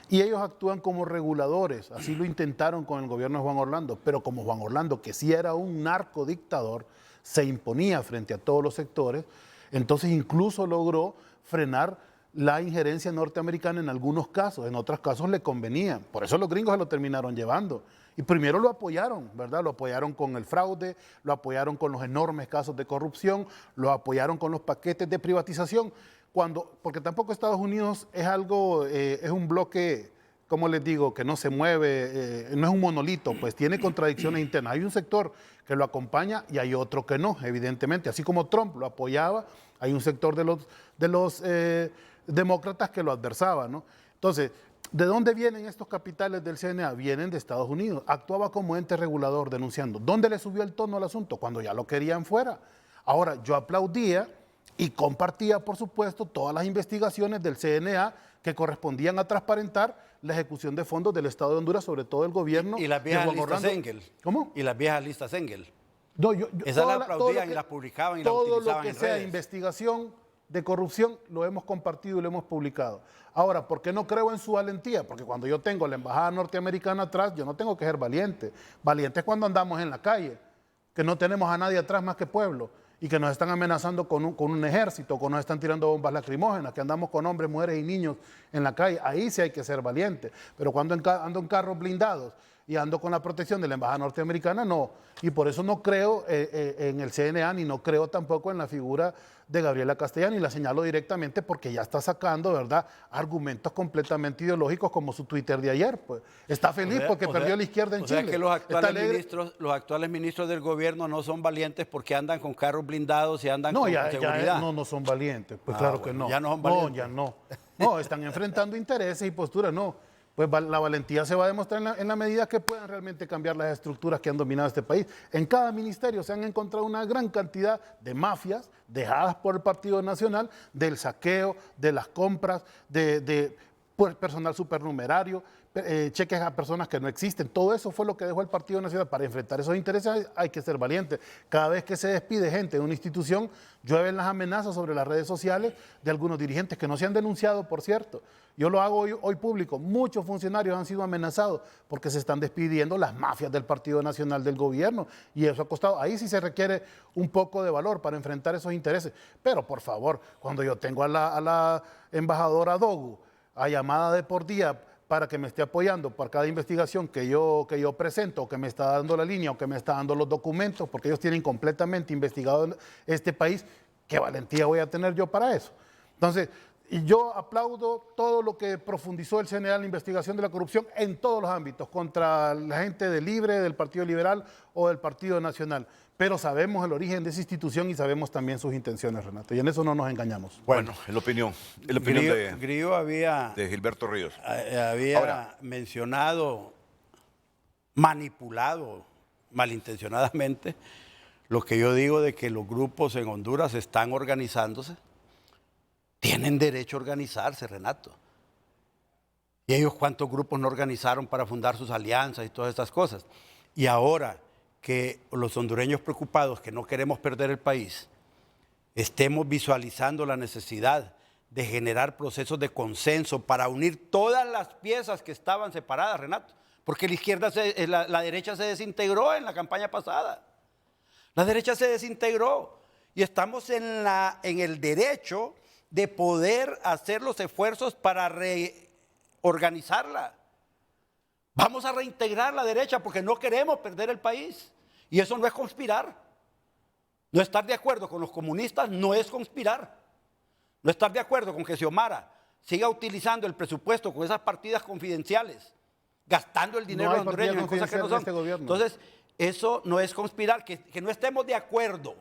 y ellos actúan como reguladores. Así lo intentaron con el gobierno de Juan Orlando, pero como Juan Orlando, que sí era un narcodictador, se imponía frente a todos los sectores, entonces incluso logró frenar la injerencia norteamericana en algunos casos, en otros casos le convenía. Por eso los gringos se lo terminaron llevando. Y primero lo apoyaron, ¿verdad? Lo apoyaron con el fraude, lo apoyaron con los enormes casos de corrupción, lo apoyaron con los paquetes de privatización, porque tampoco Estados Unidos es es un bloque, como les digo, que no se mueve, no es un monolito, pues tiene contradicciones internas. Hay un sector que lo acompaña y hay otro que no, evidentemente. Así como Trump lo apoyaba, hay un sector de los demócratas que lo adversaba, ¿no? Entonces, ¿de dónde vienen estos capitales del CNA? Vienen de Estados Unidos. Actuaba como ente regulador denunciando. ¿Dónde le subió el tono al asunto? Cuando ya lo querían fuera. Ahora, yo aplaudía y compartía, por supuesto, todas las investigaciones del CNA que correspondían a transparentar la ejecución de fondos del Estado de Honduras, sobre todo el gobierno. Y las viejas de Juan listas Orlando. Engel. ¿Cómo? Y las viejas listas Engel. No, Esas las aplaudían y las publicaban y las utilizaban en redes. Todo lo que sea investigación de corrupción lo hemos compartido y lo hemos publicado. Ahora, ¿por qué no creo en su valentía? Porque cuando yo tengo la embajada norteamericana atrás, yo no tengo que ser valiente. Valiente es cuando andamos en la calle, que no tenemos a nadie atrás más que pueblo y que nos están amenazando con un ejército, que nos están tirando bombas lacrimógenas, que andamos con hombres, mujeres y niños en la calle. Ahí sí hay que ser valiente. Pero cuando ando en carros blindados y ando con la protección de la embajada norteamericana, no. Y por eso no creo en el CNA, ni no creo tampoco en la figura de Gabriela Castellán, y la señalo directamente porque ya está sacando, ¿verdad?, argumentos completamente ideológicos como su Twitter de ayer. Pues está feliz porque perdió la izquierda en Chile. O sea que los actuales ministros del gobierno no son valientes porque andan con carros blindados y andan con seguridad. No son valientes. Pues claro que no. Ya no son valientes. No, ya no. No, están enfrentando intereses y posturas, no. Pues la valentía se va a demostrar en la medida que puedan realmente cambiar las estructuras que han dominado este país. En cada ministerio se han encontrado una gran cantidad de mafias dejadas por el Partido Nacional, del saqueo, de las compras, de personal supernumerario, cheques a personas que no existen. Todo eso fue lo que dejó el Partido Nacional. Para enfrentar esos intereses hay que ser valiente. Cada vez que se despide gente de una institución, llueven las amenazas sobre las redes sociales de algunos dirigentes que no se han denunciado, por cierto. Yo lo hago hoy público. Muchos funcionarios han sido amenazados porque se están despidiendo las mafias del Partido Nacional del gobierno, y eso ha costado. Ahí sí se requiere un poco de valor para enfrentar esos intereses. Pero por favor, cuando yo tengo a la embajadora Dogu a llamada de por día para que me esté apoyando por cada investigación que yo presento, que me está dando la línea o que me está dando los documentos, porque ellos tienen completamente investigado este país, ¿qué valentía voy a tener yo para eso? Entonces, y yo aplaudo todo lo que profundizó el CNA en la investigación de la corrupción en todos los ámbitos, contra la gente de Libre, del Partido Liberal o del Partido Nacional. Pero sabemos el origen de esa institución y sabemos también sus intenciones, Renato, y en eso no nos engañamos. Bueno, en la opinión Grillo había, de Gilberto Ríos. Había mencionado, manipulado malintencionadamente, lo que yo digo de que los grupos en Honduras están organizándose. Tienen derecho a organizarse, Renato. ¿Y ellos cuántos grupos no organizaron para fundar sus alianzas y todas estas cosas? Y ahora que los hondureños preocupados, que no queremos perder el país, estemos visualizando la necesidad de generar procesos de consenso para unir todas las piezas que estaban separadas, Renato, porque la derecha se desintegró en la campaña pasada. La derecha se desintegró y estamos en el derecho de poder hacer los esfuerzos para reorganizarla. Vamos a reintegrar la derecha porque no queremos perder el país. Y eso no es conspirar. No estar de acuerdo con los comunistas no es conspirar. No estar de acuerdo con que Xiomara siga utilizando el presupuesto con esas partidas confidenciales, gastando el dinero hondureño en cosas que no son. Entonces, eso no es conspirar. Que no estemos de acuerdo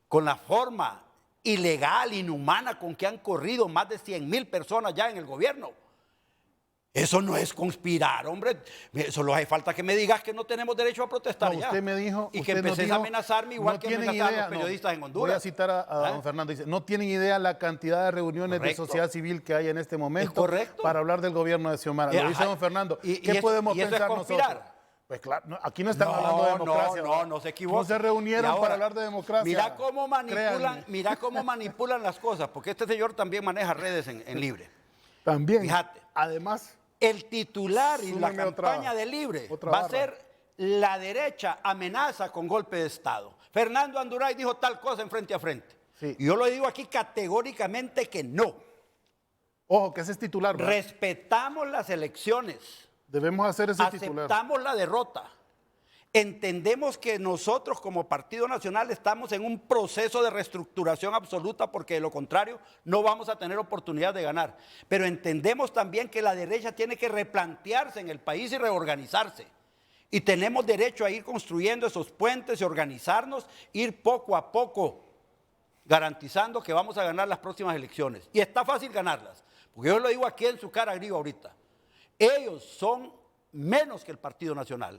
con la forma ilegal, inhumana con que han corrido más de 100,000 personas ya en el gobierno. Eso no es conspirar, hombre. Solo hace falta que me digas que no tenemos derecho a protestar ya. Usted me dijo, y que empeces a amenazarme igual que amenazar a los periodistas en Honduras. Voy a citar a don Fernando. Dice, no tienen idea la cantidad de reuniones de sociedad civil que hay en este momento para hablar del gobierno de Xiomara. Lo dice don Fernando. ¿Qué podemos pensar nosotros? Pues claro, aquí no están hablando de democracia. No se equivoquen. No se reunieron para hablar de democracia. Mira cómo manipulan las cosas, porque este señor también maneja redes en Libre. También. Fíjate. Además, el titular y la campaña de Libre va a ser la derecha amenaza con golpe de Estado. Fernando Anduray dijo tal cosa en Frente a Frente. Sí. Y yo lo digo aquí categóricamente que no. Ojo, que ese es titular, ¿verdad? Respetamos las elecciones. Debemos hacer ese titular. Aceptamos la derrota. Entendemos que nosotros como Partido Nacional estamos en un proceso de reestructuración absoluta porque de lo contrario no vamos a tener oportunidad de ganar. Pero entendemos también que la derecha tiene que replantearse en el país y reorganizarse. Y tenemos derecho a ir construyendo esos puentes y organizarnos, ir poco a poco garantizando que vamos a ganar las próximas elecciones. Y está fácil ganarlas, porque yo lo digo aquí en su cara, Grillo, ahorita. Ellos son menos que el Partido Nacional.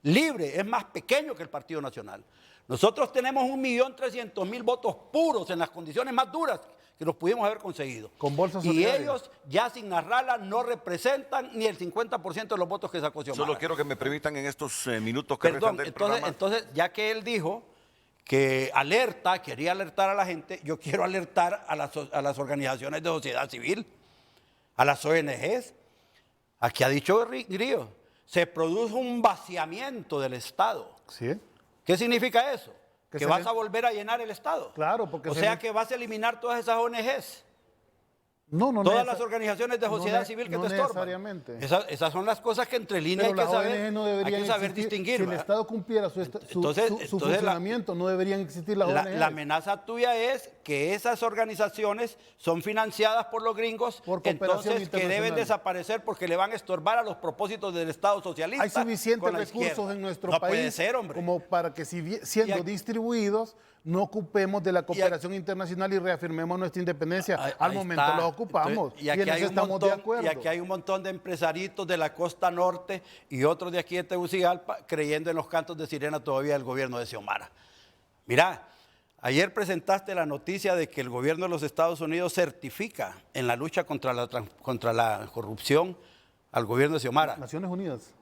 Libre es más pequeño que el Partido Nacional. Nosotros tenemos 1.300.000 votos puros en las condiciones más duras que los pudimos haber conseguido. Con bolsa y solidaria. ellos, ya sin narrarla, no representan ni el 50% de los votos que sacó Xiomara. Solo quiero que me permitan en estos minutos que restan del programa. Entonces, ya que él dijo que quería alertar a la gente, yo quiero alertar a las organizaciones de sociedad civil, a las ONGs. Aquí ha dicho Grillo, se produce un vaciamiento del Estado. Sí. ¿Qué significa eso? Que vas le... a volver a llenar el Estado. Claro, porque... O sea que vas a eliminar todas esas ONGs. No, todas las organizaciones de sociedad civil que te estorban. Necesariamente. Esas son las cosas que entre líneas hay que saber distinguir. Si el Estado cumpliera su funcionamiento, no deberían existir las ONGs. La amenaza tuya es que esas organizaciones son financiadas por los gringos, entonces que deben desaparecer porque le van a estorbar a los propósitos del Estado socialista. Hay suficientes recursos en nuestro país puede ser, hombre, como para que siendo distribuidos no ocupemos de la cooperación internacional y reafirmemos nuestra independencia. Al momento lo ocupamos. Y aquí hay un montón de empresaritos de la costa norte y otros de aquí de Tegucigalpa creyendo en los cantos de sirena todavía del gobierno de Xiomara. Mira, ayer presentaste la noticia de que el gobierno de los Estados Unidos certifica en la lucha contra la corrupción al gobierno de Xiomara. Naciones Unidas.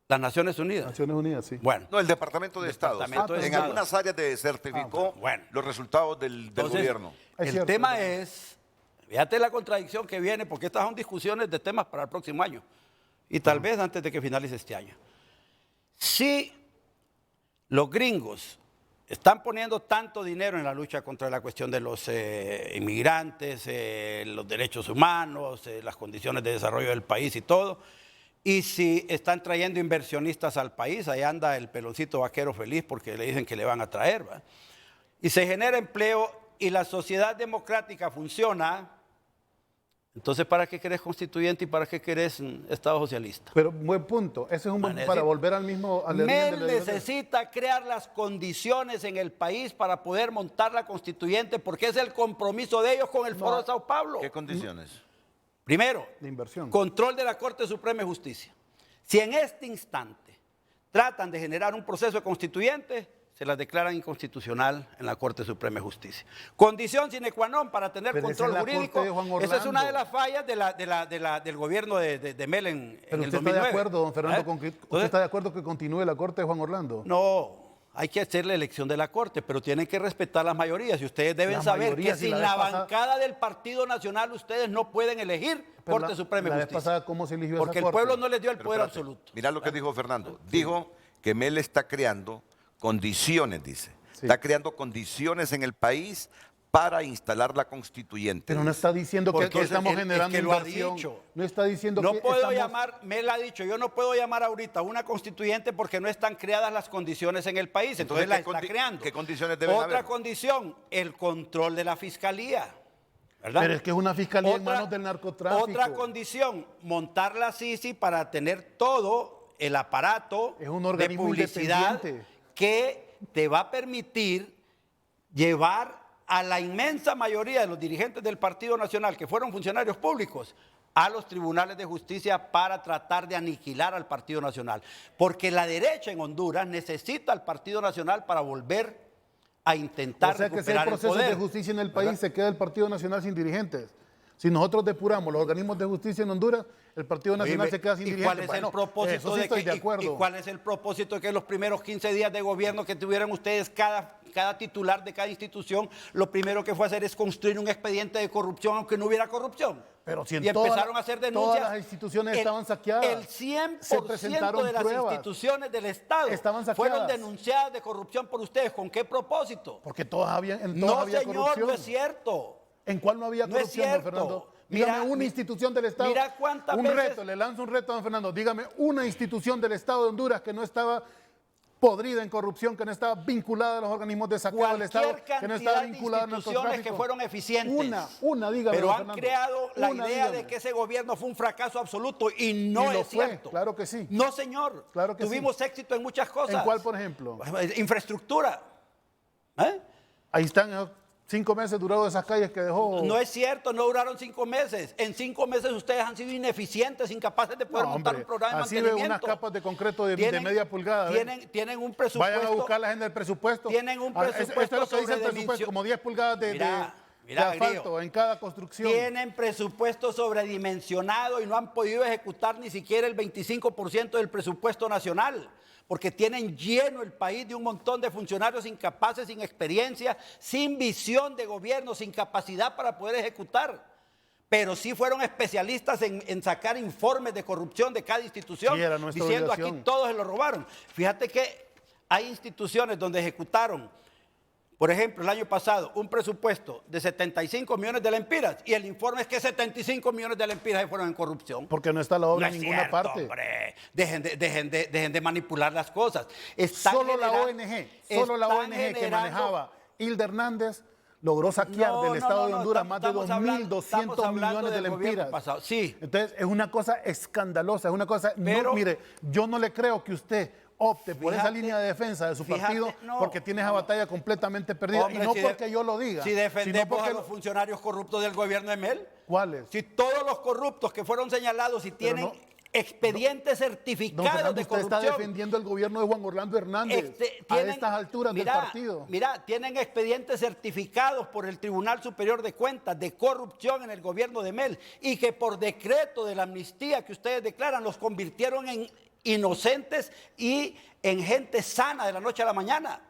Las Naciones Unidas. Naciones Unidas, sí. Bueno. No, el Departamento de Estado. En algunas áreas certificó los resultados del gobierno. El tema es, fíjate la contradicción que viene, porque estas son discusiones de temas para el próximo año. Y tal vez antes de que finalice este año. Si los gringos están poniendo tanto dinero en la lucha contra la cuestión de los inmigrantes, los derechos humanos, las condiciones de desarrollo del país y todo, y si están trayendo inversionistas al país, ahí anda el peloncito vaquero feliz porque le dicen que le van a traer, ¿va? Y se genera empleo y la sociedad democrática funciona, entonces ¿para qué querés constituyente y para qué querés Estado socialista? Pero buen punto, ese es un buen para volver al mismo... MEL necesita crear las condiciones en el país para poder montar la constituyente porque es el compromiso de ellos con el Foro de Sao Paulo. ¿Qué condiciones? Primero, de inversión. Control de la Corte Suprema de Justicia. Si en este instante tratan de generar un proceso constituyente, se las declaran inconstitucional en la Corte Suprema de Justicia. Condición sine qua non para tener control jurídico. Esa es una de las fallas del gobierno de Mel en el 2009. ¿Usted está de acuerdo, don Fernando, ¿usted está de acuerdo que continúe la Corte de Juan Orlando? No. Hay que hacer la elección de la Corte, pero tienen que respetar las mayorías. Y ustedes deben saber que sin la bancada del Partido Nacional ustedes no pueden elegir Corte Suprema de Justicia. La vez pasada, ¿cómo se eligió porque esa el pueblo no les dio el poder absoluto. Mirá lo que dijo Fernando. Dijo que Mel está creando condiciones, dice. Sí. Está creando condiciones en el país para instalar la constituyente. Pero no está diciendo que estamos generando inversión. No está diciendo que puedo llamar, Mel ha dicho, yo no puedo llamar ahorita una constituyente porque no están creadas las condiciones en el país. Entonces la está creando. ¿Qué condiciones deben haber? Otra condición, el control de la fiscalía. ¿Verdad? Pero es que es una fiscalía en manos del narcotráfico. Otra condición, montar la CICI para tener todo el aparato de publicidad que te va a permitir llevar a la inmensa mayoría de los dirigentes del Partido Nacional, que fueron funcionarios públicos, a los tribunales de justicia para tratar de aniquilar al Partido Nacional. Porque la derecha en Honduras necesita al Partido Nacional para volver a intentar recuperar el poder. O sea, que si hay procesos de justicia en el país, se queda el Partido Nacional sin dirigentes. Si nosotros depuramos los organismos de justicia en Honduras, el Partido Nacional se queda sin dirigentes. ¿Y cuál es el propósito ¿Y cuál es el propósito de que los primeros 15 días de gobierno que tuvieran ustedes cada titular de cada institución, lo primero que fue a hacer es construir un expediente de corrupción aunque no hubiera corrupción? Pero si empezaron a hacer denuncias. Todas las instituciones estaban saqueadas. El 100% de las instituciones del Estado fueron denunciadas de corrupción por ustedes. ¿Con qué propósito? Porque todas había corrupción. No es cierto. ¿En cuál no había corrupción, don Fernando? Dígame una institución del Estado. Mira cuántas veces... le lanzo un reto a don Fernando. Dígame una institución del Estado de Honduras que no estaba podrida en corrupción, que no estaba vinculada a los organismos de saqueo del Estado, que no estaba vinculada al narcotráfico. Instituciones que fueron eficientes. Una, dígame. Pero han creado la idea de que ese gobierno fue un fracaso absoluto y no es cierto. Claro que sí. No, señor. Claro que Tuvimos éxito en muchas cosas. ¿En cuál, por ejemplo? Infraestructura. Ahí están 5 meses duraron esas calles que dejó. No es cierto, no duraron 5 meses. En 5 meses ustedes han sido ineficientes, incapaces de poder montar un programa de mantenimiento. Así ve unas capas de concreto de media pulgada. Tienen un presupuesto. Vayan a buscarlas en el presupuesto. Tienen un presupuesto. Esto es lo que dice el presupuesto, como 10 pulgadas de asfalto en cada construcción. Tienen presupuesto sobredimensionado y no han podido ejecutar ni siquiera el 25% del presupuesto nacional, porque tienen lleno el país de un montón de funcionarios incapaces, sin experiencia, sin visión de gobierno, sin capacidad para poder ejecutar. Pero sí fueron especialistas en sacar informes de corrupción de cada institución, sí, era nuestra diciendo obligación. Aquí todos se lo robaron. Fíjate que hay instituciones donde ejecutaron, por ejemplo, el año pasado, un presupuesto de 75 millones de lempiras y el informe es que 75 millones de lempiras se fueron en corrupción. Porque no está la obra no en ninguna parte. Hombre. Dejen de manipular las cosas. Solo la ONG que manejaba Hilda Hernández logró saquear del Estado de Honduras más de 2.200 millones de lempiras. Sí. Entonces, es una cosa escandalosa, es una cosa... Pero, no, mire, yo no le creo que usted opte por esa línea de defensa de su partido porque tiene esa batalla completamente perdida. Hombre, y no porque yo lo diga. Si defendemos porque a los funcionarios corruptos del gobierno de Mel. ¿Cuáles? Si todos los corruptos que fueron señalados y tienen expedientes certificados de corrupción. Usted está defendiendo el gobierno de Juan Orlando Hernández a estas alturas del partido. Mira, tienen expedientes certificados por el Tribunal Superior de Cuentas de corrupción en el gobierno de Mel y que por decreto de la amnistía que ustedes declaran los convirtieron en inocentes y en gente sana de la noche a la mañana.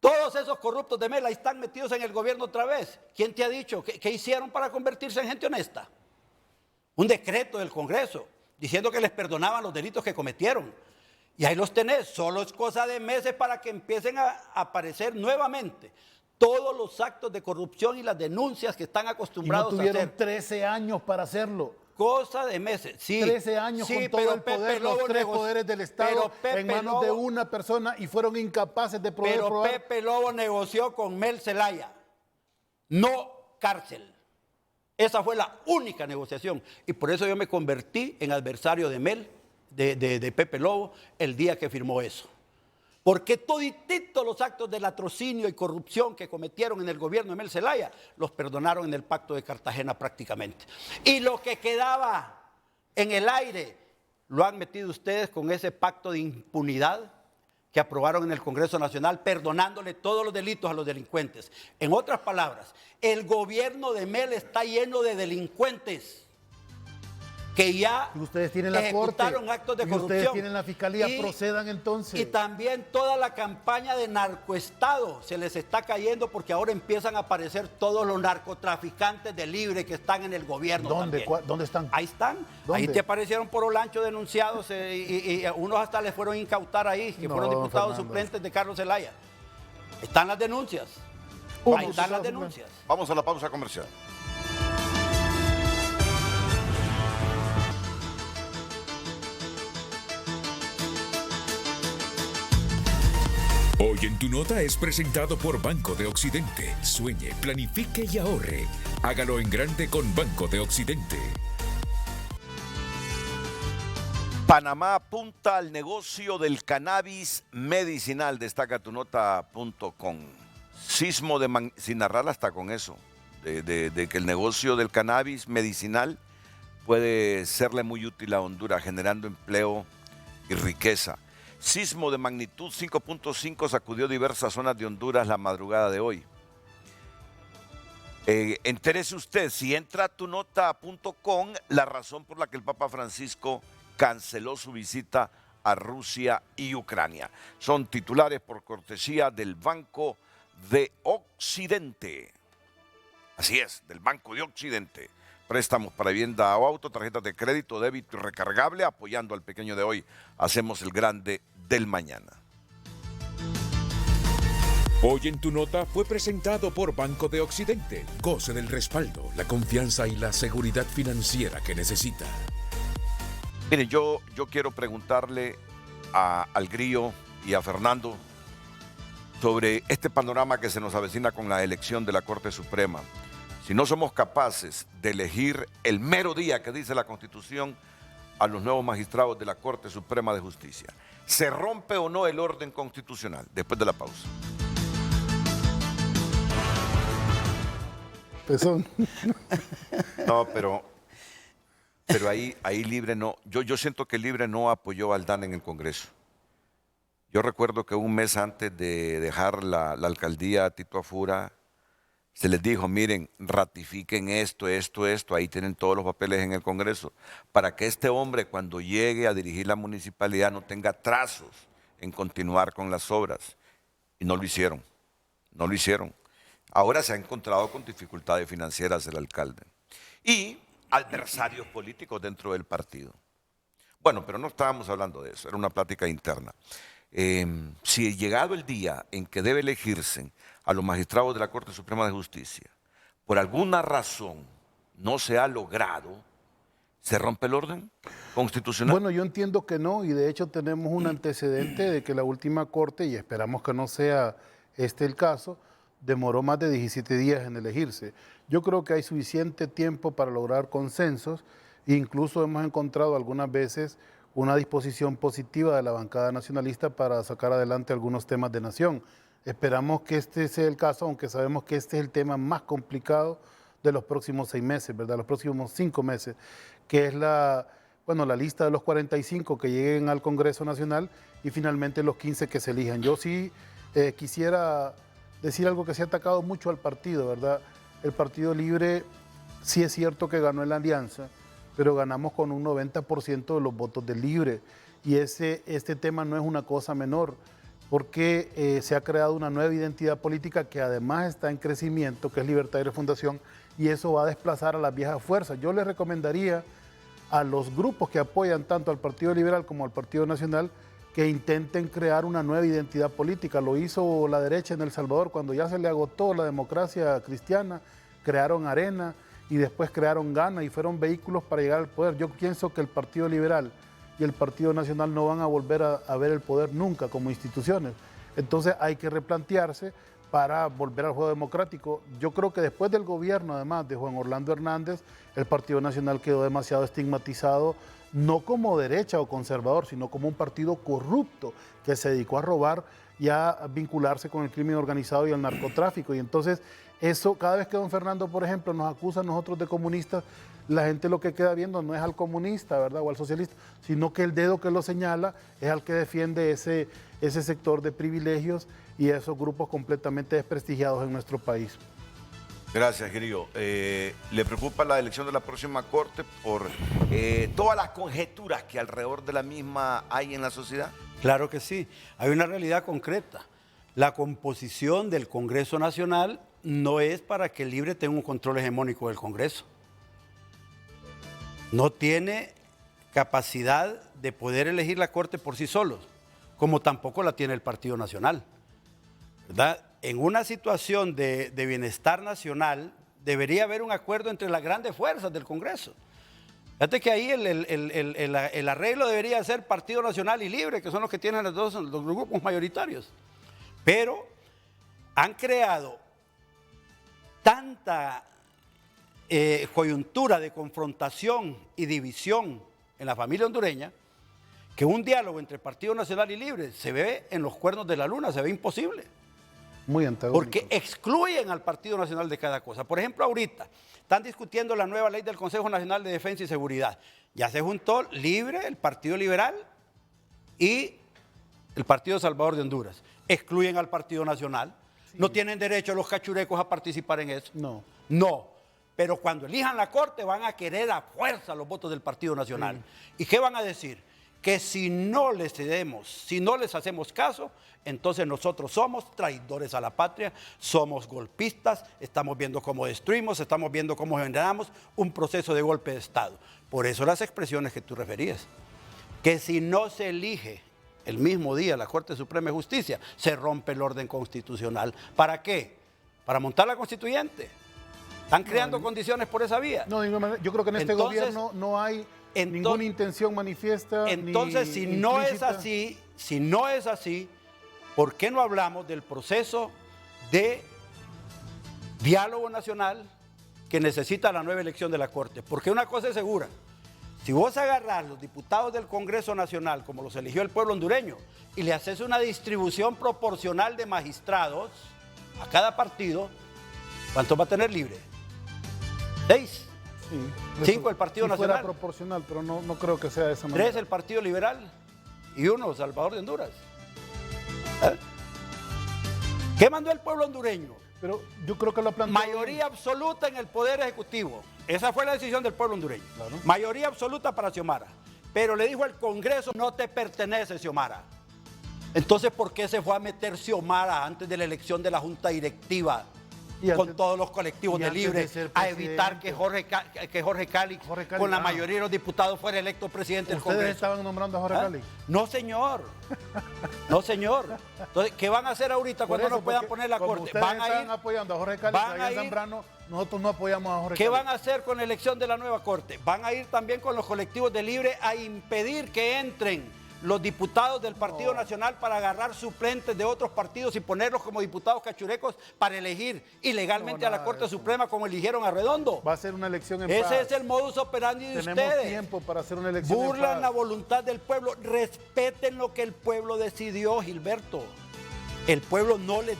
Todos esos corruptos de Mel ahí están metidos en el gobierno otra vez. ¿Quién te ha dicho? ¿Qué hicieron para convertirse en gente honesta? Un decreto del Congreso diciendo que les perdonaban los delitos que cometieron. Y ahí los tenés. Solo es cosa de meses para que empiecen a aparecer nuevamente todos los actos de corrupción y las denuncias que están acostumbrados a hacer. Y no tuvieron 13 años para hacerlo. Cosa de meses, sí. 13 años con todo el poder, los 3 poderes del Estado en manos de una persona y fueron incapaces de poder probar. Pero Pepe Lobo negoció con Mel Zelaya, no cárcel. Esa fue la única negociación. Y por eso yo me convertí en adversario de Mel, de Pepe Lobo, el día que firmó eso. Porque todititos los actos de latrocinio y corrupción que cometieron en el gobierno de Mel Zelaya los perdonaron en el Pacto de Cartagena prácticamente. Y lo que quedaba en el aire lo han metido ustedes con ese pacto de impunidad que aprobaron en el Congreso Nacional, perdonándole todos los delitos a los delincuentes. En otras palabras, el gobierno de Mel está lleno de delincuentes que ya ustedes tienen la ejecutaron corte, actos de y corrupción. Ustedes tienen la fiscalía, procedan entonces. Y también toda la campaña de narcoestado se les está cayendo porque ahora empiezan a aparecer todos los narcotraficantes de libre que están en el gobierno. ¿Dónde? ¿Dónde están? Ahí están. ¿Dónde? Ahí te aparecieron por Olancho denunciados y unos hasta les fueron a incautar ahí, que fueron diputados suplentes de Carlos Zelaya. Están las denuncias. Ahí están las denuncias. Vamos a la pausa comercial. Hoy en Tu Nota es presentado por Banco de Occidente. Sueñe, planifique y ahorre. Hágalo en grande con Banco de Occidente. Panamá apunta al negocio del cannabis medicinal, destaca tunota.com. Sismo de sin narrar hasta con eso, de que el negocio del cannabis medicinal puede serle muy útil a Honduras, generando empleo y riqueza. Sismo de magnitud 5.5 sacudió diversas zonas de Honduras la madrugada de hoy. Entérese usted, si entra a tunota.com, la razón por la que el Papa Francisco canceló su visita a Rusia y Ucrania. Son titulares por cortesía del Banco de Occidente. Así es, del Banco de Occidente. Préstamos para vivienda o auto, tarjetas de crédito, débito y recargable, apoyando al pequeño de hoy. Hacemos el grande del mañana. Hoy en Tu Nota fue presentado por Banco de Occidente. Goce del respaldo, la confianza y la seguridad financiera que necesita. Mire, yo quiero preguntarle al Grillo y a Fernando sobre este panorama que se nos avecina con la elección de la Corte Suprema. Si no somos capaces de elegir el mero día que dice la Constitución a los nuevos magistrados de la Corte Suprema de Justicia, ¿se rompe o no el orden constitucional? Después de la pausa. Pezón. No, pero ahí Libre no. Yo siento que Libre no apoyó a Aldana en el Congreso. Yo recuerdo que un mes antes de dejar la alcaldía a Tito Afura, se les dijo, miren, ratifiquen esto, ahí tienen todos los papeles en el Congreso, para que este hombre cuando llegue a dirigir la municipalidad no tenga trazos en continuar con las obras. Y no lo hicieron, no lo hicieron. Ahora se ha encontrado con dificultades financieras el alcalde. Y adversarios políticos dentro del partido. Bueno, pero no estábamos hablando de eso, era una plática interna. Si llegado el día en que debe elegirse a los magistrados de la Corte Suprema de Justicia, por alguna razón no se ha logrado, ¿se rompe el orden constitucional? Bueno, yo entiendo que no, y de hecho tenemos un antecedente de que la última Corte, y esperamos que no sea este el caso, demoró más de 17 días en elegirse. Yo creo que hay suficiente tiempo para lograr consensos, e incluso hemos encontrado algunas veces una disposición positiva de la bancada nacionalista para sacar adelante algunos temas de nación. Esperamos que este sea el caso, aunque sabemos que este es el tema más complicado de los próximos 6 meses, ¿verdad? Los próximos 5 meses, que es la lista de los 45 que lleguen al Congreso Nacional y finalmente los 15 que se elijan. Yo sí quisiera decir algo que se ha atacado mucho al partido, ¿verdad? El Partido Libre sí es cierto que ganó en la alianza, pero ganamos con un 90% de los votos del Libre. Y este tema no es una cosa menor, porque se ha creado una nueva identidad política que además está en crecimiento, que es Libertad y Refundación, y eso va a desplazar a las viejas fuerzas. Yo les recomendaría a los grupos que apoyan tanto al Partido Liberal como al Partido Nacional que intenten crear una nueva identidad política. Lo hizo la derecha en El Salvador cuando ya se le agotó la democracia cristiana, crearon Arena y después crearon Gana y fueron vehículos para llegar al poder. Yo pienso que el Partido Liberal y el Partido Nacional no van a volver a ver el poder nunca como instituciones. Entonces hay que replantearse para volver al juego democrático. Yo creo que después del gobierno, además de Juan Orlando Hernández, el Partido Nacional quedó demasiado estigmatizado, no como derecha o conservador, sino como un partido corrupto que se dedicó a robar y a vincularse con el crimen organizado y el narcotráfico. Y entonces eso, cada vez que don Fernando, por ejemplo, nos acusa a nosotros de comunistas, la gente lo que queda viendo no es al comunista, ¿verdad?, o al socialista, sino que el dedo que lo señala es al que defiende ese sector de privilegios y esos grupos completamente desprestigiados en nuestro país. Gracias, querido. ¿Le preocupa la elección de la próxima Corte por todas las conjeturas que alrededor de la misma hay en la sociedad? Claro que sí. Hay una realidad concreta. La composición del Congreso Nacional no es para que el Libre tenga un control hegemónico del Congreso. No tiene capacidad de poder elegir la Corte por sí solos, como tampoco la tiene el Partido Nacional, ¿verdad? En una situación de bienestar nacional debería haber un acuerdo entre las grandes fuerzas del Congreso. Fíjate que ahí el arreglo debería ser Partido Nacional y Libre, que son los que tienen los grupos mayoritarios. Pero han creado tanta coyuntura de confrontación y división en la familia hondureña que un diálogo entre Partido Nacional y Libre se ve en los cuernos de la luna, se ve imposible. Muy antagónico. Porque excluyen al Partido Nacional de cada cosa. Por ejemplo, ahorita están discutiendo la nueva ley del Consejo Nacional de Defensa y Seguridad. Ya se juntó Libre, el Partido Liberal y el Partido Salvador de Honduras. Excluyen al Partido Nacional. Sí. No tienen derecho los cachurecos a participar en eso. No. No. Pero cuando elijan la Corte van a querer a fuerza los votos del Partido Nacional. Sí. ¿Y qué van a decir? Que si no les cedemos, si no les hacemos caso, entonces nosotros somos traidores a la patria, somos golpistas, estamos viendo cómo destruimos, estamos viendo cómo generamos un proceso de golpe de Estado. Por eso las expresiones que tú referías, que si no se elige el mismo día la Corte Suprema de Justicia, se rompe el orden constitucional. ¿Para qué? Para montar la constituyente. ¿Están creando condiciones por esa vía? No, yo creo que en este gobierno no hay ninguna intención manifiesta. Entonces, si no es así, ¿por qué no hablamos del proceso de diálogo nacional que necesita la nueva elección de la Corte? Porque una cosa es segura, si vos agarrás los diputados del Congreso Nacional, como los eligió el pueblo hondureño, y le haces una distribución proporcional de magistrados a cada partido, ¿cuántos va a tener Libre? 6. Sí, 5 el Partido si Nacional. fuera proporcional, pero no creo que sea de esa manera. 3 el Partido Liberal y 1 Salvador de Honduras. ¿Eh? ¿Qué mandó el pueblo hondureño? Pero yo creo que lo planteó. Mayoría absoluta en el Poder Ejecutivo. Esa fue la decisión del pueblo hondureño. Claro. Mayoría absoluta para Xiomara. Pero le dijo al Congreso, no te pertenece Xiomara. Entonces, ¿por qué se fue a meter Xiomara antes de la elección de la Junta Directiva con todos los colectivos de Libre a evitar que Jorge Cali, con la mayoría de los diputados, fuera electo presidente del Congreso? ¿Ustedes estaban nombrando a Jorge Cali? No, señor. No, señor. Entonces, ¿qué van a hacer ahorita cuando nos puedan poner la Corte? Ustedes están apoyando a Jorge Cali, en Zambrano, nosotros no apoyamos a Jorge Cali. ¿Qué van a hacer con la elección de la nueva Corte? Van a ir también con los colectivos de Libre a impedir que entren los diputados del Partido Nacional para agarrar suplentes de otros partidos y ponerlos como diputados cachurecos para elegir ilegalmente a la Corte Suprema como eligieron a Redondo. Va a ser una elección en paz. Ese es el modus operandi de ustedes. Tenemos tiempo para hacer una elección en paz. Burlan la voluntad del pueblo. Respeten lo que el pueblo decidió, Gilberto. El pueblo no les